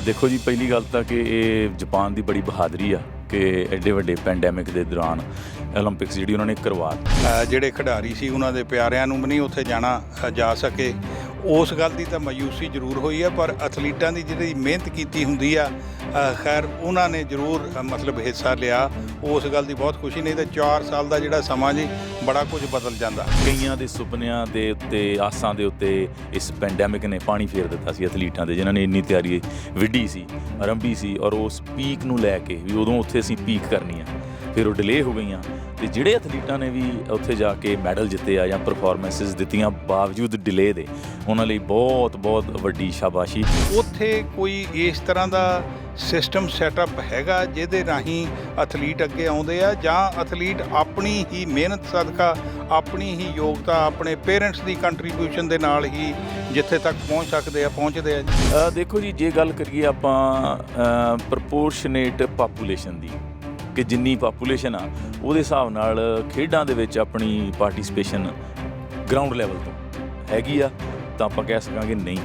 ਦੇਖੋ ਜੀ, ਪਹਿਲੀ ਗੱਲ ਤਾਂ ਕਿ ਇਹ ਜਾਪਾਨ ਦੀ ਬੜੀ ਬਹਾਦਰੀ ਆ ਕਿ ਐਡੇ ਵੱਡੇ ਪੈਂਡੈਮਿਕ ਦੇ ਦੌਰਾਨ ਓਲੰਪਿਕਸ ਜਿਹੜੀ ਉਹਨਾਂ ਨੇ ਕਰਵਾ ਜਿਹੜੇ ਖਿਡਾਰੀ ਸੀ ਉਹਨਾਂ ਦੇ ਪਿਆਰਿਆਂ ਨੂੰ ਵੀ ਨਹੀਂ ਉੱਥੇ ਜਾਣਾ ਜਾ ਸਕੇ। ਉਸ ਗੱਲ ਦੀ ਤਾਂ ਮਾਯੂਸੀ ਜ਼ਰੂਰ ਹੋਈ ਆ, ਪਰ ਐਥਲੀਟਾਂ ਦੀ ਜਿਹੜੀ ਮਿਹਨਤ ਕੀਤੀ ਹੁੰਦੀ ਆ ਖੈਰ ਉਹਨਾਂ ਨੇ ਜ਼ਰੂਰ ਮਤਲਬ ਹਿੱਸਾ ਲਿਆ। ਉਸ ਗੱਲ ਦੀ ਬਹੁਤ ਖੁਸ਼ੀ। ਨਹੀਂ ਤਾਂ 4 ਸਾਲ ਦਾ ਜਿਹੜਾ ਸਮਾਂ ਜੀ ਬੜਾ ਕੁਝ ਬਦਲ ਜਾਂਦਾ। ਕਈਆਂ ਦੇ ਸੁਪਨਿਆਂ ਦੇ ਉੱਤੇ, ਆਸਾਂ ਦੇ ਉੱਤੇ ਇਸ ਪੈਂਡੈਮਿਕ ਨੇ ਪਾਣੀ ਫੇਰ ਦਿੱਤਾ ਸੀ ਐਥਲੀਟਾਂ ਦੇ, ਜਿਨ੍ਹਾਂ ਨੇ ਇੰਨੀ ਤਿਆਰੀ ਵਿੱਢੀ ਸੀ, ਆਰੰਭੀ ਸੀ, ਔਰ ਉਸ ਪੀਕ ਨੂੰ ਲੈ ਕੇ ਵੀ ਉਦੋਂ ਉੱਥੇ ਅਸੀਂ ਪੀਕ ਕਰਨੀ ਆ, ਫਿਰ ਉਹ ਡਿਲੇ ਹੋ ਗਈਆਂ। ਅਤੇ ਜਿਹੜੇ ਐਥਲੀਟਾਂ ਨੇ ਵੀ ਉੱਥੇ ਜਾ ਕੇ ਮੈਡਲ ਜਿੱਤੇ ਆ ਜਾਂ ਪਰਫੋਰਮੈਂਸਿਸ ਦਿੱਤੀਆਂ ਬਾਵਜੂਦ ਡਿਲੇ ਦੇ, ਉਹਨਾਂ ਲਈ ਬਹੁਤ ਬਹੁਤ ਵੱਡੀ ਸ਼ਾਬਾਸ਼ੀ। ਉੱਥੇ ਕੋਈ ਇਸ ਤਰ੍ਹਾਂ ਦਾ ਸਿਸਟਮ ਸੈਟਅਪ ਹੈਗਾ ਜਿਹਦੇ ਰਾਹੀਂ ਐਥਲੀਟ ਅੱਗੇ ਆਉਂਦੇ ਆ, ਜਾਂ ਐਥਲੀਟ ਆਪਣੀ ਹੀ ਮਿਹਨਤ ਸਦਕਾ, ਆਪਣੀ ਹੀ ਯੋਗਤਾ, ਆਪਣੇ ਪੇਰੈਂਟਸ ਦੀ ਕੰਟਰੀਬਿਊਸ਼ਨ ਦੇ ਨਾਲ ਹੀ ਜਿੱਥੇ ਤੱਕ ਪਹੁੰਚ ਸਕਦੇ ਆ ਪਹੁੰਚਦੇ ਆ ਜੀ? ਦੇਖੋ ਜੀ, ਜੇ ਗੱਲ ਕਰੀਏ ਆਪਾਂ ਪ੍ਰਪੋਰਸ਼ਨੇਟ ਪਾਪੂਲੇਸ਼ਨ ਦੀ, ਕਿ ਜਿੰਨੀ ਪਾਪੂਲੇਸ਼ਨ ਆ ਉਹਦੇ ਹਿਸਾਬ ਨਾਲ ਖੇਡਾਂ ਦੇ ਵਿੱਚ ਆਪਣੀ ਪਾਰਟੀਸਪੇਸ਼ਨ ਗਰਾਊਂਡ ਲੈਵਲ ਤੋਂ ਹੈਗੀ ਆ, ਤਾਂ ਆਪਾਂ ਕਹਿ ਸਕਾਂਗੇ ਨਹੀਂ।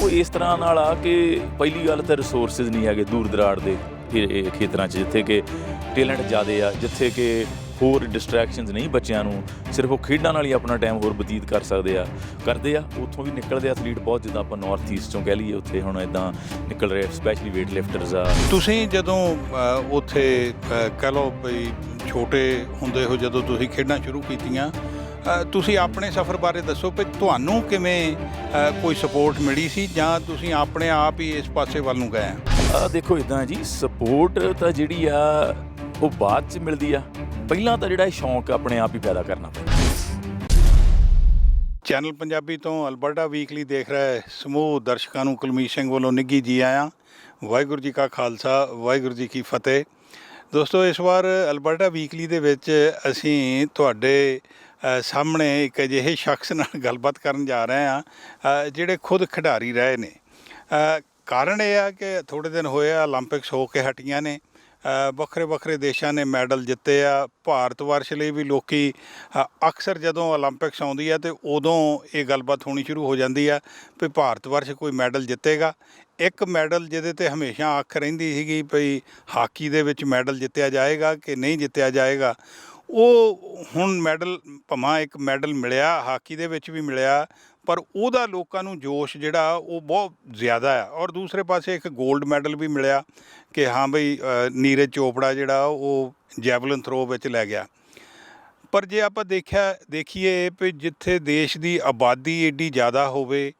ਉਹ ਇਸ ਤਰ੍ਹਾਂ ਨਾਲ ਆ ਕਿ ਪਹਿਲੀ ਗੱਲ ਤਾਂ ਰਿਸੋਰਸਿਸ ਨਹੀਂ ਹੈਗੇ ਦੂਰ ਦਰਾੜ ਦੇ ਖੇਤਰਾਂ 'ਚ, ਜਿੱਥੇ ਕਿ ਟੈਲੈਂਟ ਜ਼ਿਆਦਾ ਆ, ਜਿੱਥੇ ਕਿ ਹੋਰ ਡਿਸਟਰੈਕਸ਼ਨਸ ਨਹੀਂ ਬੱਚਿਆਂ ਨੂੰ, ਸਿਰਫ ਉਹ ਖੇਡਾਂ ਨਾਲ ਹੀ ਆਪਣਾ ਟਾਈਮ ਹੋਰ ਬਤੀਤ ਕਰਦੇ ਆ। ਉੱਥੋਂ ਵੀ ਨਿਕਲਦੇ ਐਥਲੀਟ ਬਹੁਤ, ਜਿੱਦਾਂ ਆਪਾਂ ਨਾਰਥ ਈਸਟ 'ਚੋਂ ਕਹਿ ਲਈਏ, ਉੱਥੇ ਹੁਣ ਇੱਦਾਂ ਨਿਕਲ ਰਹੇ ਸਪੈਸ਼ਲੀ ਵੇਟ ਲਿਫਟਰਸ ਆ। ਤੁਸੀਂ ਜਦੋਂ ਉੱਥੇ ਕਹਿ ਲਓ ਬਈ ਛੋਟੇ ਹੁੰਦੇ ਹੋ, ਜਦੋਂ ਤੁਸੀਂ ਖੇਡਾਂ ਸ਼ੁਰੂ ਕੀਤੀਆਂ, ਤੁਸੀਂ ਆਪਣੇ ਸਫ਼ਰ ਬਾਰੇ ਦੱਸੋ ਵੀ ਤੁਹਾਨੂੰ ਕਿਵੇਂ ਕੋਈ ਸਪੋਰਟ ਮਿਲੀ ਸੀ, ਜਾਂ ਤੁਸੀਂ ਆਪਣੇ ਆਪ ਹੀ ਇਸ ਪਾਸੇ ਵੱਲ ਨੂੰ ਗਏ ਆ? ਦੇਖੋ ਇੱਦਾਂ ਜੀ, ਸਪੋਰਟ ਤਾਂ ਜਿਹੜੀ ਆ ਉਹ ਬਾਅਦ 'ਚ ਮਿਲਦੀ ਆ, ਪਹਿਲਾਂ ਤਾਂ ਜਿਹੜਾ ਇਹ ਸ਼ੌਂਕ ਆਪਣੇ ਆਪ ਹੀ ਪੈਦਾ ਕਰਨਾ ਪੈਂਦਾ। ਚੈਨਲ ਪੰਜਾਬੀ ਤੋਂ ਅਲਬਰਟਾ ਵੀਕਲੀ ਦੇਖ ਰਹੇ ਸਮੂਹ ਦਰਸ਼ਕਾਂ ਨੂੰ ਕੁਲਮੀਤ ਸਿੰਘ ਵੱਲੋਂ ਨਿੱਘੀ ਜੀ ਆਇਆਂ। ਵਾਹਿਗੁਰੂ ਜੀ ਕਾ ਖਾਲਸਾ, ਵਾਹਿਗੁਰੂ ਜੀ ਕੀ ਫਤਿਹ। ਦੋਸਤੋ, ਇਸ ਵਾਰ ਅਲਬਰਟਾ ਵੀਕਲੀ ਦੇ ਵਿੱਚ ਅਸੀਂ ਤੁਹਾਡੇ ਸਾਹਮਣੇ ਇੱਕ ਅਜਿਹੇ ਸ਼ਖਸ ਨਾਲ ਗੱਲਬਾਤ ਕਰਨ ਜਾ ਰਹੇ ਹਾਂ ਜਿਹੜੇ ਖੁਦ ਖਿਡਾਰੀ ਰਹੇ ਨੇ। ਕਾਰਨ ਇਹ ਆ ਕਿ ਥੋੜ੍ਹੇ ਦਿਨ ਹੋਏ ਆ ਓਲੰਪਿਕਸ ਹੋ ਕੇ ਹਟੀਆਂ ਨੇ, ਵੱਖਰੇ ਵੱਖਰੇ ਦੇਸ਼ਾਂ ਨੇ ਮੈਡਲ ਜਿੱਤੇ ਆ। ਭਾਰਤ ਵਰਸ਼ ਲਈ ਵੀ ਲੋਕ ਅਕਸਰ ਜਦੋਂ ਓਲੰਪਿਕਸ ਆਉਂਦੀ ਆ ਤੇ ਉਦੋਂ ਇਹ ਗੱਲਬਾਤ ਹੋਣੀ ਸ਼ੁਰੂ ਹੋ ਜਾਂਦੀ ਆ ਵੀ ਭਾਰਤ ਵਰਸ਼ ਕੋਈ ਮੈਡਲ ਜਿੱਤੇਗਾ। ਇੱਕ ਮੈਡਲ ਜਿਹਦੇ 'ਤੇ ਹਮੇਸ਼ਾ ਅੱਖ ਰਹਿੰਦੀ ਸੀਗੀ ਭਈ ਹਾਕੀ ਦੇ ਵਿੱਚ ਮੈਡਲ ਜਿੱਤਿਆ ਜਾਏਗਾ ਕਿ ਨਹੀਂ ਜਿੱਤਿਆ ਜਾਏਗਾ, ਉਹ ਹੁਣ ਮੈਡਲ ਭਾਵੇਂ ਇੱਕ ਮੈਡਲ ਮਿਲਿਆ, ਹਾਕੀ ਦੇ ਵਿੱਚ ਵੀ ਮਿਲਿਆ, ਪਰ ਉਹਦਾ ਲੋਕਾਂ ਨੂੰ ਜੋਸ਼ ਜਿਹੜਾ ਉਹ ਬਹੁਤ ਜ਼ਿਆਦਾ ਆ। ਔਰ ਦੂਸਰੇ ਪਾਸੇ ਇੱਕ 골ਡ ਮੈਡਲ ਵੀ ਮਿਲਿਆ ਕਿ ਹਾਂ ਬਈ ਨੀਰਜ ਚੋਪੜਾ ਜਿਹੜਾ ਉਹ ਜੈਵਲਿਨ ਥਰੋ ਵਿੱਚ ਲੈ ਗਿਆ। ਪਰ ਜੇ ਆਪਾਂ ਦੇਖੀਏ ਵੀ ਜਿੱਥੇ ਦੇਸ਼ ਦੀ ਆਬਾਦੀ ਏਡੀ ਜ਼ਿਆਦਾ ਹੋਵੇ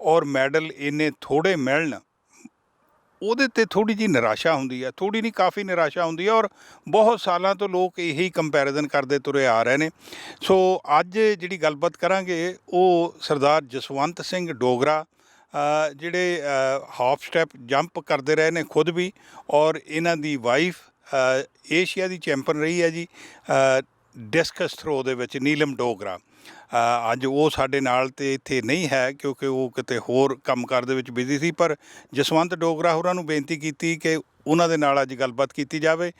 ਔਰ ਮੈਡਲ ਇੰਨੇ ਥੋੜ੍ਹੇ ਮਿਲਣ, ਉਹਦੇ 'ਤੇ ਥੋੜ੍ਹੀ ਜਿਹੀ ਨਿਰਾਸ਼ਾ ਹੁੰਦੀ ਹੈ। ਥੋੜ੍ਹੀ ਨਹੀਂ, ਕਾਫੀ ਨਿਰਾਸ਼ਾ ਹੁੰਦੀ ਹੈ। ਔਰ ਬਹੁਤ ਸਾਲਾਂ ਤੋਂ ਲੋਕ ਇਹੀ ਕੰਪੈਰੀਜ਼ਨ ਕਰਦੇ ਤੁਰੇ ਆ ਰਹੇ ਨੇ। ਸੋ ਅੱਜ ਜਿਹੜੀ ਗੱਲਬਾਤ ਕਰਾਂਗੇ ਉਹ ਸਰਦਾਰ ਜਸਵੰਤ ਸਿੰਘ ਡੋਗਰਾ, ਜਿਹੜੇ ਹਾਫ ਸਟੈਪ ਜੰਪ ਕਰਦੇ ਰਹੇ ਨੇ ਖੁਦ ਵੀ, ਔਰ ਇਹਨਾਂ ਦੀ ਵਾਈਫ ਏਸ਼ੀਆ ਦੀ ਚੈਂਪੀਅਨ ਰਹੀ ਹੈ ਜੀ ਡਿਸਕਸ ਥਰੋ ਦੇ ਵਿੱਚ, ਨੀਲਮ ਡੋਗਰਾ। ਅੱਜ ਉਹ ਸਾਡੇ ਨਾਲ ਤੇ ਇੱਥੇ ਨਹੀਂ ਹੈ ਕਿਉਂਕਿ ਉਹ ਕਿਤੇ ਹੋਰ ਕੰਮਕਾਰ ਦੇ ਵਿੱਚ ਬਿਜ਼ੀ ਸੀ, ਪਰ ਜਸਵੰਤ ਡੋਗਰਾ ਹੋਰਾਂ ਨੂੰ ਬੇਨਤੀ ਕੀਤੀ ਕਿ ਉਹਨਾਂ ਦੇ ਨਾਲ ਅੱਜ ਗੱਲਬਾਤ ਕੀਤੀ ਜਾਵੇ।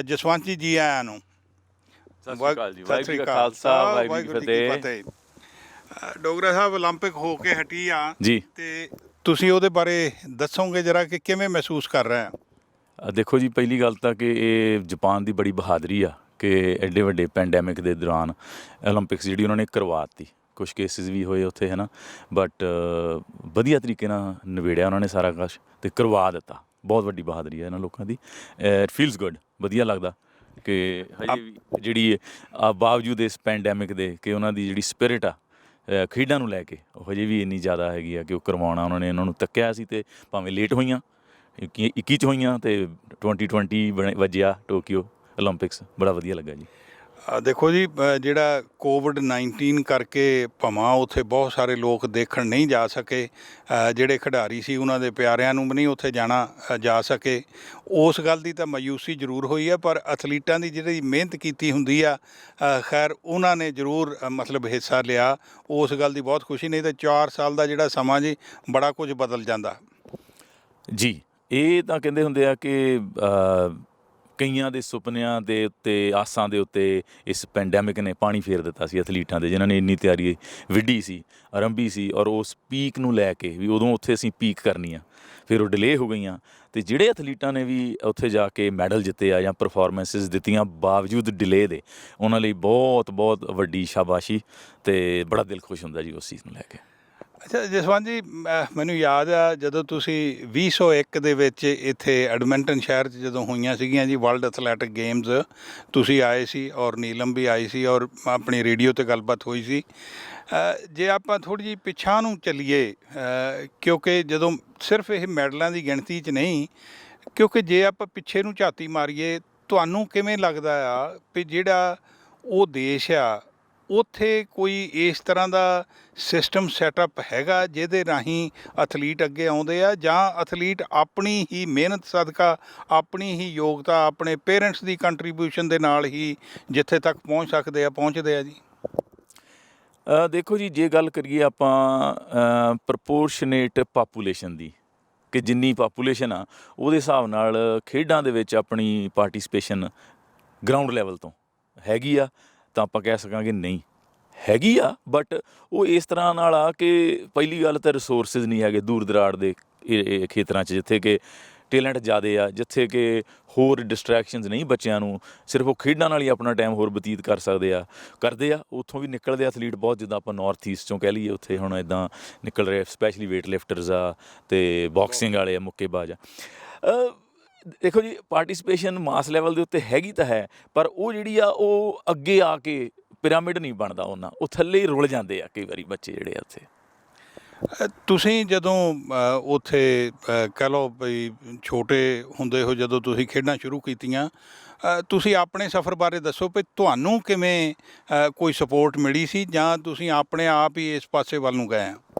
ਜਸਵੰਤ ਜੀ, ਜੀ ਆਇਆਂ ਨੂੰ। ਸਤਿ ਸ਼੍ਰੀ ਅਕਾਲ ਜੀ। ਵਾਹਿਗੁਰੂ ਜੀ ਕਾ ਖਾਲਸਾ, ਵਾਹਿਗੁਰੂ ਜੀ ਕੀ ਫਤਿਹ। ਡੋਗਰਾ ਸਾਹਿਬ, ਓਲੰਪਿਕ ਹੋ ਕੇ ਹਟੀ ਆ ਜੀ, ਤੇ ਤੁਸੀਂ ਉਹਦੇ ਬਾਰੇ ਦੱਸੋਗੇ ਜਰਾ ਕਿ ਕਿਵੇਂ ਮਹਿਸੂਸ ਕਰ ਰਹੇ ਆ? ਦੇਖੋ ਜੀ, ਪਹਿਲੀ ਗੱਲ ਤਾਂ ਕਿ ਇਹ ਜਾਪਾਨ ਦੀ ਬੜੀ ਬਹਾਦਰੀ ਆ ਕਿ ਐਡੇ ਵੱਡੇ ਪੈਂਡੈਮਿਕ ਦੇ ਦੌਰਾਨ ਓਲੰਪਿਕਸ ਜਿਹੜੀ ਉਹਨਾਂ ਨੇ ਕਰਵਾਤੀ। ਕੁਛ ਕੇਸਿਸ ਵੀ ਹੋਏ ਉੱਥੇ, ਹੈ ਨਾ, ਬਟ ਵਧੀਆ ਤਰੀਕੇ ਨਾਲ ਨਿਬੇੜਿਆ ਉਹਨਾਂ ਨੇ ਸਾਰਾ ਕੁਛ ਅਤੇ ਕਰਵਾ ਦਿੱਤਾ। ਬਹੁਤ ਵੱਡੀ ਬਹਾਦਰੀ ਹੈ ਇਹਨਾਂ ਲੋਕਾਂ ਦੀ। ਇਟ ਫੀਲਸ ਗੁੱਡ, ਵਧੀਆ ਲੱਗਦਾ ਕਿ ਹਜੇ ਵੀ ਜਿਹੜੀ ਬਾਵਜੂਦ ਇਸ ਪੈਂਡੈਮਿਕ ਦੇ ਕਿ ਉਹਨਾਂ ਦੀ ਜਿਹੜੀ ਸਪਿਰਿਟ ਆ ਖੇਡਾਂ ਨੂੰ ਲੈ ਕੇ, ਉਹ ਹਜੇ ਵੀ ਇੰਨੀ ਜ਼ਿਆਦਾ ਹੈਗੀ ਆ ਕਿ ਉਹ ਕਰਵਾਉਣਾ ਉਹਨਾਂ ਨੇ ਇਹਨਾਂ ਨੂੰ ਤੱਕਿਆ ਸੀ। ਅਤੇ ਭਾਵੇਂ ਲੇਟ ਹੋਈਆਂ, 21 'ਚ ਹੋਈਆਂ ਅਤੇ 2020 ਵੱਜਿਆ ਟੋਕੀਓ ਓਲੰਪਿਕਸ, ਬੜਾ ਵਧੀਆ ਲੱਗਾ ਜੀ। ਦੇਖੋ ਜੀ, ਜਿਹੜਾ ਕੋਵਿਡ-19 ਕਰਕੇ ਭਾਵੇਂ ਉੱਥੇ ਬਹੁਤ ਸਾਰੇ ਲੋਕ ਦੇਖਣ ਨਹੀਂ ਜਾ ਸਕੇ, ਜਿਹੜੇ ਖਿਡਾਰੀ ਸੀ ਉਹਨਾਂ ਦੇ ਪਿਆਰਿਆਂ ਨੂੰ ਵੀ ਨਹੀਂ ਉੱਥੇ ਜਾਣਾ ਜਾ ਸਕੇ, ਉਸ ਗੱਲ ਦੀ ਤਾਂ ਮਾਯੂਸੀ ਜ਼ਰੂਰ ਹੋਈ ਹੈ। ਪਰ ਐਥਲੀਟਾਂ ਦੀ ਜਿਹੜੀ ਮਿਹਨਤ ਕੀਤੀ ਹੁੰਦੀ ਆ ਖੈਰ ਉਹਨਾਂ ਨੇ ਜ਼ਰੂਰ ਮਤਲਬ ਹਿੱਸਾ ਲਿਆ। ਉਸ ਗੱਲ ਦੀ ਬਹੁਤ ਖੁਸ਼ੀ। ਨਹੀਂ ਤਾਂ 4 ਸਾਲ ਦਾ ਜਿਹੜਾ ਸਮਾਂ ਜੀ ਬੜਾ ਕੁਝ ਬਦਲ ਜਾਂਦਾ। ਜੀ, ਇਹ ਤਾਂ ਕਹਿੰਦੇ ਹੁੰਦੇ ਆ ਕਿ ਕਈਆਂ ਦੇ ਸੁਪਨਿਆਂ ਦੇ ਉੱਤੇ ਆਸਾਂ ਦੇ ਉੱਤੇ ਇਸ ਪੈਂਡੈਮਿਕ ਨੇ ਪਾਣੀ ਫੇਰ ਦਿੱਤਾ ਸੀ ਐਥਲੀਟਾਂ ਦੇ, ਜਿਨ੍ਹਾਂ ਨੇ ਇੰਨੀ ਤਿਆਰੀ ਵਿੱਢੀ ਸੀ, ਆਰੰਭੀ ਸੀ, ਔਰ ਉਸ ਪੀਕ ਨੂੰ ਲੈ ਕੇ ਵੀ ਉਦੋਂ ਉੱਥੇ ਅਸੀਂ ਪੀਕ ਕਰਨੀ ਆ, ਫਿਰ ਉਹ ਡਿਲੇ ਹੋ ਗਈਆਂ। ਅਤੇ ਜਿਹੜੇ ਐਥਲੀਟਾਂ ਨੇ ਵੀ ਉੱਥੇ ਜਾ ਕੇ ਮੈਡਲ ਜਿੱਤੇ ਆ ਜਾਂ ਪਰਫੋਰਮੈਂਸਿਸ ਦਿੱਤੀਆਂ ਬਾਵਜੂਦ ਡਿਲੇ ਦੇ, ਉਹਨਾਂ ਲਈ ਬਹੁਤ ਬਹੁਤ ਵੱਡੀ ਸ਼ਾਬਾਸ਼ੀ ਅਤੇ ਬੜਾ ਦਿਲ ਖੁਸ਼ ਹੁੰਦਾ ਜੀ ਉਸ ਚੀਜ਼ ਨੂੰ ਲੈ ਕੇ। ਅੱਛਾ ਜਸਵੰਤ ਜੀ, ਮੈਨੂੰ ਯਾਦ ਆ ਜਦੋਂ ਤੁਸੀਂ 2001 ਦੇ ਵਿੱਚ ਇੱਥੇ ਐਡਮਿੰਟਨ ਸ਼ਹਿਰ 'ਚ ਜਦੋਂ ਹੋਈਆਂ ਸੀਗੀਆਂ ਜੀ ਵਰਲਡ ਐਥਲੈਟਿਕ ਗੇਮਸ, ਤੁਸੀਂ ਆਏ ਸੀ ਔਰ ਨੀਲਮ ਵੀ ਆਈ ਸੀ ਔਰ ਆਪਣੀ ਰੇਡੀਓ 'ਤੇ ਗੱਲਬਾਤ ਹੋਈ ਸੀ। ਜੇ ਆਪਾਂ ਥੋੜ੍ਹੀ ਜਿਹੀ ਪਿੱਛਾਂ ਨੂੰ ਚੱਲੀਏ, ਕਿਉਂਕਿ ਜਦੋਂ ਸਿਰਫ ਇਹ ਮੈਡਲਾਂ ਦੀ ਗਿਣਤੀ 'ਚ ਨਹੀਂ, ਕਿਉਂਕਿ ਜੇ ਆਪਾਂ ਪਿੱਛੇ ਨੂੰ ਝਾਤੀ ਮਾਰੀਏ, ਤੁਹਾਨੂੰ ਕਿਵੇਂ ਲੱਗਦਾ ਆ ਵੀ ਜਿਹੜਾ ਉਹ ਦੇਸ਼ ਆ ਉੱਥੇ ਕੋਈ ਇਸ ਤਰ੍ਹਾਂ ਦਾ ਸਿਸਟਮ ਸੈਟਅਪ ਹੈਗਾ ਜਿਹਦੇ ਰਾਹੀਂ ਅਥਲੀਟ ਅੱਗੇ ਆਉਂਦੇ ਆ, ਜਾਂ ਅਥਲੀਟ ਆਪਣੀ ਹੀ ਮਿਹਨਤ ਸਦਕਾ, ਆਪਣੀ ਹੀ ਯੋਗਤਾ, ਆਪਣੇ ਪੇਰੈਂਟਸ ਦੀ ਕੰਟਰੀਬਿਊਸ਼ਨ ਦੇ ਨਾਲ ਹੀ ਜਿੱਥੇ ਤੱਕ ਪਹੁੰਚ ਸਕਦੇ ਆ ਪਹੁੰਚਦੇ ਆ ਜੀ? ਦੇਖੋ ਜੀ, ਜੇ ਗੱਲ ਕਰੀਏ ਆਪਾਂ ਪ੍ਰਪੋਰਸ਼ਨੇਟ ਪਾਪੂਲੇਸ਼ਨ ਦੀ, ਕਿ ਜਿੰਨੀ ਪਾਪੂਲੇਸ਼ਨ ਆ ਉਹਦੇ ਹਿਸਾਬ ਨਾਲ ਖੇਡਾਂ ਦੇ ਵਿੱਚ ਆਪਣੀ ਪਾਰਟੀਸਪੇਸ਼ਨ ਗਰਾਊਂਡ ਲੈਵਲ ਤੋਂ ਹੈਗੀ ਆ, ਤਾਂ ਆਪਾਂ ਕਹਿ ਸਕਾਂਗੇ ਨਹੀਂ ਹੈਗੀ ਆ। ਬਟ ਉਹ ਇਸ ਤਰ੍ਹਾਂ ਨਾਲ ਆ ਕਿ ਪਹਿਲੀ ਗੱਲ ਤਾਂ ਰਿਸੋਰਸਿਸ ਨਹੀਂ ਹੈਗੇ ਦੂਰ ਦਰਾੜ ਦੇ ਖੇਤਰਾਂ 'ਚ, ਜਿੱਥੇ ਕਿ ਟੈਲੈਂਟ ਜ਼ਿਆਦਾ ਆ, ਜਿੱਥੇ ਕਿ ਹੋਰ ਡਿਸਟਰੈਕਸ਼ਨਸ ਨਹੀਂ ਬੱਚਿਆਂ ਨੂੰ, ਸਿਰਫ ਉਹ ਖੇਡਾਂ ਨਾਲ ਹੀ ਆਪਣਾ ਟਾਈਮ ਹੋਰ ਬਤੀਤ ਕਰਦੇ ਆ। ਉੱਥੋਂ ਵੀ ਨਿਕਲਦੇ ਐਥਲੀਟ ਬਹੁਤ, ਜਿੱਦਾਂ ਆਪਾਂ ਨਾਰਥ ਈਸਟ 'ਚੋਂ ਕਹਿ ਲਈਏ, ਉੱਥੇ ਹੁਣ ਇੱਦਾਂ ਨਿਕਲ ਰਹੇ ਸਪੈਸ਼ਲੀ ਵੇਟ ਲਿਫਟਰਸ ਆ ਅਤੇ ਬਾਕਸਿੰਗ ਵਾਲੇ ਆ, ਮੁੱਕੇਬਾਜ਼ ਆ। ਦੇਖੋ ਜੀ, ਪਾਰਟੀਸਪੇਸ਼ਨ ਮਾਸ ਲੈਵਲ ਦੇ ਉੱਤੇ ਹੈਗੀ ਤਾਂ ਹੈ, ਪਰ ਉਹ ਜਿਹੜੀ ਆ ਉਹ ਅੱਗੇ ਆ ਕੇ ਪਿਰਾਮਿਡ ਨਹੀਂ ਬਣਦਾ ਉਹਨਾਂ, ਉਹ ਥੱਲੇ ਹੀ ਰੁਲ ਜਾਂਦੇ ਆ ਕਈ ਵਾਰੀ ਬੱਚੇ ਜਿਹੜੇ ਆ ਉੱਥੇ। ਤੁਸੀਂ ਜਦੋਂ ਉੱਥੇ ਕਹਿ ਲਓ ਵੀ ਛੋਟੇ ਹੁੰਦੇ ਹੋ, ਜਦੋਂ ਤੁਸੀਂ ਖੇਡਾਂ ਸ਼ੁਰੂ ਕੀਤੀਆਂ, ਤੁਸੀਂ ਆਪਣੇ ਸਫ਼ਰ ਬਾਰੇ ਦੱਸੋ ਵੀ ਤੁਹਾਨੂੰ ਕਿਵੇਂ ਕੋਈ ਸਪੋਰਟ ਮਿਲੀ ਸੀ, ਜਾਂ ਤੁਸੀਂ ਆਪਣੇ ਆਪ ਹੀ ਇਸ ਪਾਸੇ ਵੱਲ ਨੂੰ ਗਏ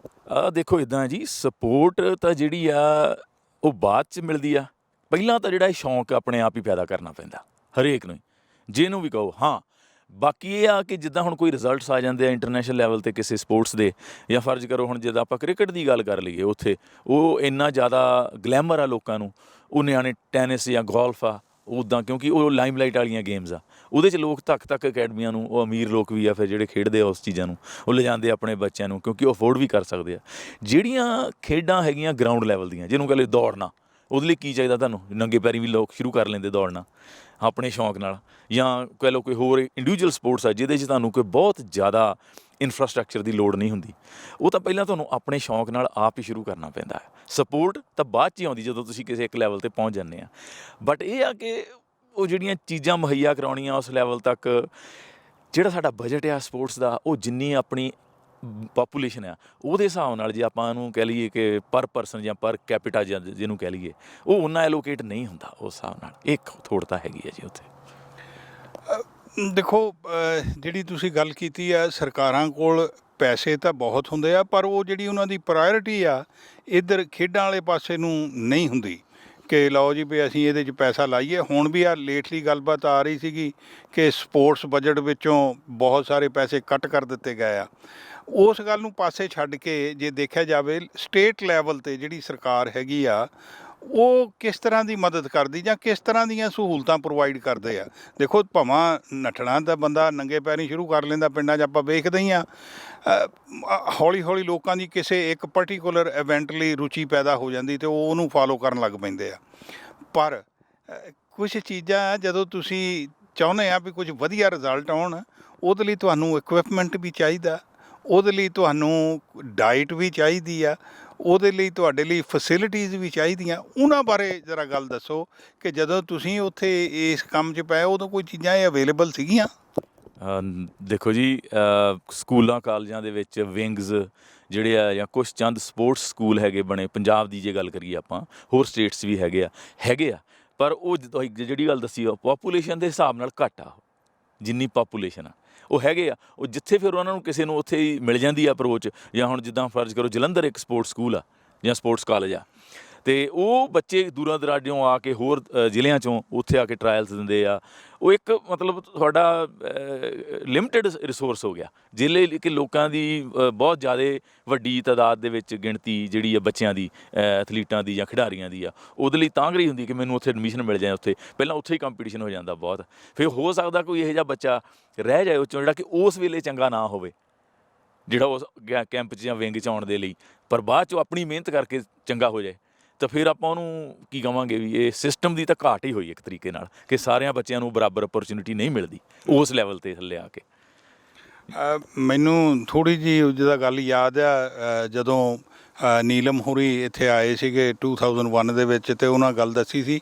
ਆ? ਦੇਖੋ ਇੱਦਾਂ ਜੀ, ਸਪੋਰਟ ਤਾਂ ਜਿਹੜੀ ਆ ਉਹ ਬਾਅਦ 'ਚ ਮਿਲਦੀ ਆ। ਪਹਿਲਾਂ ਤਾਂ ਜਿਹੜਾ ਇਹ ਸ਼ੌਂਕ ਆਪਣੇ ਆਪ ਹੀ ਪੈਦਾ ਕਰਨਾ ਪੈਂਦਾ ਹਰੇਕ ਨੂੰ, ਜਿਹਨੂੰ ਵੀ ਕਹੋ। ਹਾਂ, ਬਾਕੀ ਇਹ ਆ ਕਿ ਜਿੱਦਾਂ ਹੁਣ ਕੋਈ ਰਿਜ਼ਲਟਸ ਆ ਜਾਂਦੇ ਆ ਇੰਟਰਨੈਸ਼ਨਲ ਲੈਵਲ 'ਤੇ ਕਿਸੇ ਸਪੋਰਟਸ ਦੇ, ਜਾਂ ਫਰਜ਼ ਕਰੋ ਹੁਣ ਜਿੱਦਾਂ ਆਪਾਂ ਕ੍ਰਿਕਟ ਦੀ ਗੱਲ ਕਰ ਲਈਏ, ਉੱਥੇ ਉਹ ਇੰਨਾ ਜ਼ਿਆਦਾ ਗਲੈਮਰ ਆ ਲੋਕਾਂ ਨੂੰ, ਉਹ ਨਿਆਣੇ ਟੈਨਿਸ ਜਾਂ ਗੋਲਫ ਆ ਉੱਦਾਂ, ਕਿਉਂਕਿ ਉਹ ਲਾਈਮਲਾਈਟ ਵਾਲੀਆਂ ਗੇਮਸ ਆ, ਉਹਦੇ 'ਚ ਲੋਕ ਧੱਕ ਅਕੈਡਮੀਆਂ ਨੂੰ, ਉਹ ਅਮੀਰ ਲੋਕ ਵੀ ਆ ਫਿਰ ਜਿਹੜੇ ਖੇਡਦੇ ਆ ਉਸ ਚੀਜ਼ਾਂ ਨੂੰ, ਉਹ ਲਿਜਾਂਦੇ ਆਪਣੇ ਬੱਚਿਆਂ ਨੂੰ, ਕਿਉਂਕਿ ਉਹ ਅਫੋਰਡ ਵੀ ਕਰ ਸਕਦੇ ਆ। ਜਿਹੜੀਆਂ ਖੇਡਾਂ ਹੈਗੀਆਂ ਗਰਾਊਂਡ ਲੈਵਲ ਦੀਆਂ, ਜਿਹਨੂੰ ਕਹਿੰਦੇ ਦੌੜਨਾ, ਉਹਦੇ ਲਈ ਕੀ ਚਾਹੀਦਾ ਤੁਹਾਨੂੰ? ਨੰਗੇ ਪੈਰੀ ਵੀ ਲੋਕ ਸ਼ੁਰੂ ਕਰ ਲੈਂਦੇ ਦੌੜਨਾ ਆਪਣੇ ਸ਼ੌਂਕ ਨਾਲ, ਜਾਂ ਕਹਿ ਲਓ ਕੋਈ ਹੋਰ ਇੰਡੀਵਿਜੂਅਲ ਸਪੋਰਟਸ ਆ ਜਿਹਦੇ 'ਚ ਤੁਹਾਨੂੰ ਕੋਈ ਬਹੁਤ ਜ਼ਿਆਦਾ ਇਨਫਰਾਸਟਰਕਚਰ ਦੀ ਲੋੜ ਨਹੀਂ ਹੁੰਦੀ, ਉਹ ਤਾਂ ਪਹਿਲਾਂ ਤੁਹਾਨੂੰ ਆਪਣੇ ਸ਼ੌਂਕ ਨਾਲ ਆਪ ਹੀ ਸ਼ੁਰੂ ਕਰਨਾ ਪੈਂਦਾ ਹੈ। ਸਪੋਰਟ ਤਾਂ ਬਾਅਦ 'ਚ ਹੀ ਆਉਂਦੀ ਜਦੋਂ ਤੁਸੀਂ ਕਿਸੇ ਇੱਕ ਲੈਵਲ 'ਤੇ ਪਹੁੰਚ ਜਾਂਦੇ ਆ। ਬਟ ਇਹ ਆ ਕਿ ਉਹ ਜਿਹੜੀਆਂ ਚੀਜ਼ਾਂ ਮੁਹੱਈਆ ਕਰਾਉਣੀਆਂ ਉਸ ਲੈਵਲ ਤੱਕ, ਜਿਹੜਾ ਸਾਡਾ ਬਜਟ ਆ ਸਪੋਰਟਸ ਦਾ, ਉਹ ਜਿੰਨੀ ਆਪਣੀ ਪਾਪੂਲੇਸ਼ਨ ਆ ਉਹਦੇ ਹਿਸਾਬ ਨਾਲ, ਜੇ ਆਪਾਂ ਉਹਨੂੰ ਕਹਿ ਲਈਏ ਕਿ ਪਰ ਪਰਸਨ ਜਾਂ ਪਰ ਕੈਪੀਟਾ ਜਿਹਨੂੰ ਕਹਿ ਲਈਏ, ਉਹ ਓਨਾ ਐਲੋਕੇਟ ਨਹੀਂ ਹੁੰਦਾ ਉਸ ਹਿਸਾਬ ਨਾਲ। ਇੱਕ ਥੋੜ੍ਹਤਾ ਹੈਗੀ ਹੈ ਜੀ ਉੱਥੇ। ਦੇਖੋ, ਜਿਹੜੀ ਤੁਸੀਂ ਗੱਲ ਕੀਤੀ ਆ, ਸਰਕਾਰਾਂ ਕੋਲ ਪੈਸੇ ਤਾਂ ਬਹੁਤ ਹੁੰਦੇ ਆ, ਪਰ ਉਹ ਜਿਹੜੀ ਉਹਨਾਂ ਦੀ ਪ੍ਰਾਇੋਰਟੀ ਆ ਇੱਧਰ ਖੇਡਾਂ ਵਾਲੇ ਪਾਸੇ ਨੂੰ ਨਹੀਂ ਹੁੰਦੀ ਕਿ ਲਓ ਜੀ ਵੀ ਅਸੀਂ ਇਹਦੇ 'ਚ ਪੈਸਾ ਲਾਈਏ। ਹੁਣ ਵੀ ਆ ਲੇਟਲੀ ਗੱਲਬਾਤ ਆ ਰਹੀ ਸੀਗੀ ਕਿ ਸਪੋਰਟਸ ਬਜਟ ਵਿੱਚੋਂ ਬਹੁਤ ਸਾਰੇ ਪੈਸੇ ਕੱਟ ਕਰ ਦਿੱਤੇ ਗਏ ਆ। ਉਸ ਗੱਲ ਨੂੰ ਪਾਸੇ ਛੱਡ ਕੇ ਜੇ ਦੇਖਿਆ ਜਾਵੇ, ਸਟੇਟ ਲੈਵਲ 'ਤੇ ਜਿਹੜੀ ਸਰਕਾਰ ਹੈਗੀ ਆ, ਉਹ ਕਿਸ ਤਰ੍ਹਾਂ ਦੀ ਮਦਦ ਕਰਦੀ ਜਾਂ ਕਿਸ ਤਰ੍ਹਾਂ ਦੀਆਂ ਸਹੂਲਤਾਂ ਪ੍ਰੋਵਾਈਡ ਕਰਦੇ ਆ? ਦੇਖੋ, ਭਾਵਾਂ ਨੱਠਣਾ ਤਾਂ ਬੰਦਾ ਨੰਗੇ ਪੈਰੀਂ ਸ਼ੁਰੂ ਕਰ ਲੈਂਦਾ, ਪਿੰਡਾਂ 'ਚ ਆਪਾਂ ਵੇਖਦੇ ਹੀ ਹਾਂ, ਹੌਲੀ ਹੌਲੀ ਲੋਕਾਂ ਦੀ ਕਿਸੇ ਇੱਕ ਪਰਟੀਕੂਲਰ ਇਵੈਂਟ ਲਈ ਰੁਚੀ ਪੈਦਾ ਹੋ ਜਾਂਦੀ ਅਤੇ ਉਹ ਉਹਨੂੰ ਫਾਲੋ ਕਰਨ ਲੱਗ ਪੈਂਦੇ ਆ। ਪਰ ਕੁਛ ਚੀਜ਼ਾਂ ਜਦੋਂ ਤੁਸੀਂ ਚਾਹੁੰਦੇ ਆ ਵੀ ਕੁਝ ਵਧੀਆ ਰਿਜ਼ਲਟ ਆਉਣ, ਉਹਦੇ ਲਈ ਤੁਹਾਨੂੰ ਇਕੁਇਪਮੈਂਟ ਵੀ ਚਾਹੀਦਾ, ਉਹਦੇ ਲਈ ਤੁਹਾਨੂੰ ਡਾਈਟ ਵੀ ਚਾਹੀਦੀ ਆ, ਉਹਦੇ ਲਈ ਤੁਹਾਡੇ ਲਈ ਫੈਸਿਲਿਟੀਜ਼ ਵੀ ਚਾਹੀਦੀਆਂ। ਉਹਨਾਂ ਬਾਰੇ ਜ਼ਰਾ ਗੱਲ ਦੱਸੋ ਕਿ ਜਦੋਂ ਤੁਸੀਂ ਉੱਥੇ ਇਸ ਕੰਮ 'ਚ ਪਏ ਉਦੋਂ ਕੋਈ ਚੀਜ਼ਾਂ ਇਹ ਅਵੇਲੇਬਲ ਸੀਗੀਆਂ? ਦੇਖੋ ਜੀ, ਸਕੂਲਾਂ ਕਾਲਜਾਂ ਦੇ ਵਿੱਚ ਵਿੰਗਸ ਜਿਹੜੇ ਆ, ਜਾਂ ਕੁਛ ਚੰਦ ਸਪੋਰਟਸ ਸਕੂਲ ਹੈਗੇ ਬਣੇ ਪੰਜਾਬ ਦੀ, ਜੇ ਗੱਲ ਕਰੀਏ ਆਪਾਂ, ਹੋਰ ਸਟੇਟਸ ਵੀ ਹੈਗੇ ਆ, ਪਰ ਉਹ ਜਿਹੜੀ ਗੱਲ ਦੱਸੀ ਆ ਪਾਪੂਲੇਸ਼ਨ ਦੇ ਹਿਸਾਬ ਨਾਲ ਘੱਟ ਆ। ਜਿੰਨੀ ਪਾਪੂਲੇਸ਼ਨ ਆ ਉਹ ਹੈਗੇ ਆ, ਉਹ ਜਿੱਥੇ ਫਿਰ ਉਹਨਾਂ ਨੂੰ ਕਿਸੇ ਨੂੰ ਉੱਥੇ ਹੀ ਮਿਲ ਜਾਂਦੀ ਆ ਅਪਰੋਚ। ਜਾਂ ਹੁਣ ਜਿੱਦਾਂ ਫਰਜ਼ ਕਰੋ ਜਲੰਧਰ ਇੱਕ ਸਪੋਰਟਸ ਸਕੂਲ ਆ ਜਾਂ ਸਪੋਰਟਸ ਕਾਲਜ ਆ, ਤੇ ਉਹ ਬੱਚੇ ਦੂਰਾਂ ਦਰਾਜਿਓਂ ਆ ਕੇ ਹੋਰ ਜ਼ਿਲ੍ਹਿਆਂ 'ਚੋਂ ਉੱਥੇ ਆ ਕੇ ਟਰਾਇਲਸ ਦਿੰਦੇ ਆ। ਉਹ ਇੱਕ ਮਤਲਬ ਤੁਹਾਡਾ ਲਿਮਟਿਡ ਰਿਸੋਰਸ ਹੋ ਗਿਆ। ਜ਼ਿਲ੍ਹੇ ਕਿ ਲੋਕਾਂ ਦੀ ਬਹੁਤ ਜ਼ਿਆਦਾ ਵੱਡੀ ਤਾਦਾਦ ਦੇ ਵਿੱਚ ਗਿਣਤੀ ਜਿਹੜੀ ਆ ਬੱਚਿਆਂ ਦੀ, ਐਥਲੀਟਾਂ ਦੀ ਜਾਂ ਖਿਡਾਰੀਆਂ ਦੀ ਆ, ਉਹਦੇ ਲਈ ਤਾਂਘ ਰਹੀ ਹੁੰਦੀ ਕਿ ਮੈਨੂੰ ਉੱਥੇ ਐਡਮਿਸ਼ਨ ਮਿਲ ਜਾਏ। ਉੱਥੇ ਪਹਿਲਾਂ ਉੱਥੇ ਹੀ ਕੰਪੀਟੀਸ਼ਨ ਹੋ ਜਾਂਦਾ ਬਹੁਤ। ਫਿਰ ਹੋ ਸਕਦਾ ਕੋਈ ਇਹੋ ਜਿਹਾ ਬੱਚਾ ਰਹਿ ਜਾਏ ਉਹ 'ਚੋਂ ਜਿਹੜਾ ਕਿ ਉਸ ਵੇਲੇ ਚੰਗਾ ਨਾ ਹੋਵੇ, ਜਿਹੜਾ ਉਸ ਕੈਂਪ 'ਚ ਜਾਂ ਵਿੰਗ 'ਚ ਆਉਣ ਦੇ ਲਈ, ਪਰ ਬਾਅਦ 'ਚੋਂ ਆਪਣੀ ਮਿਹਨਤ ਕਰਕੇ ਚੰਗਾ ਹੋ ਜਾਏ, ਤਾਂ ਫਿਰ ਆਪਾਂ ਉਹਨੂੰ ਕੀ ਕਹਾਂਗੇ ਵੀ ਇਹ ਸਿਸਟਮ ਦੀ ਤਾਂ ਘਾਟ ਹੀ ਹੋਈ ਇੱਕ ਤਰੀਕੇ ਨਾਲ, ਕਿ ਸਾਰਿਆਂ ਬੱਚਿਆਂ ਨੂੰ ਬਰਾਬਰ ਅਪਰਚੁਨਿਟੀ ਨਹੀਂ ਮਿਲਦੀ ਉਸ ਲੈਵਲ 'ਤੇ ਥੱਲੇ ਆ ਕੇ। ਮੈਨੂੰ ਥੋੜ੍ਹੀ ਜਿਹੀ ਜਿਹਦਾ ਗੱਲ ਯਾਦ ਆ, ਜਦੋਂ ਨੀਲਮ ਹੋਰੀ ਇੱਥੇ ਆਏ ਸੀਗੇ 2001 ਦੇ ਵਿੱਚ, ਅਤੇ ਉਹਨਾਂ ਗੱਲ ਦੱਸੀ ਸੀ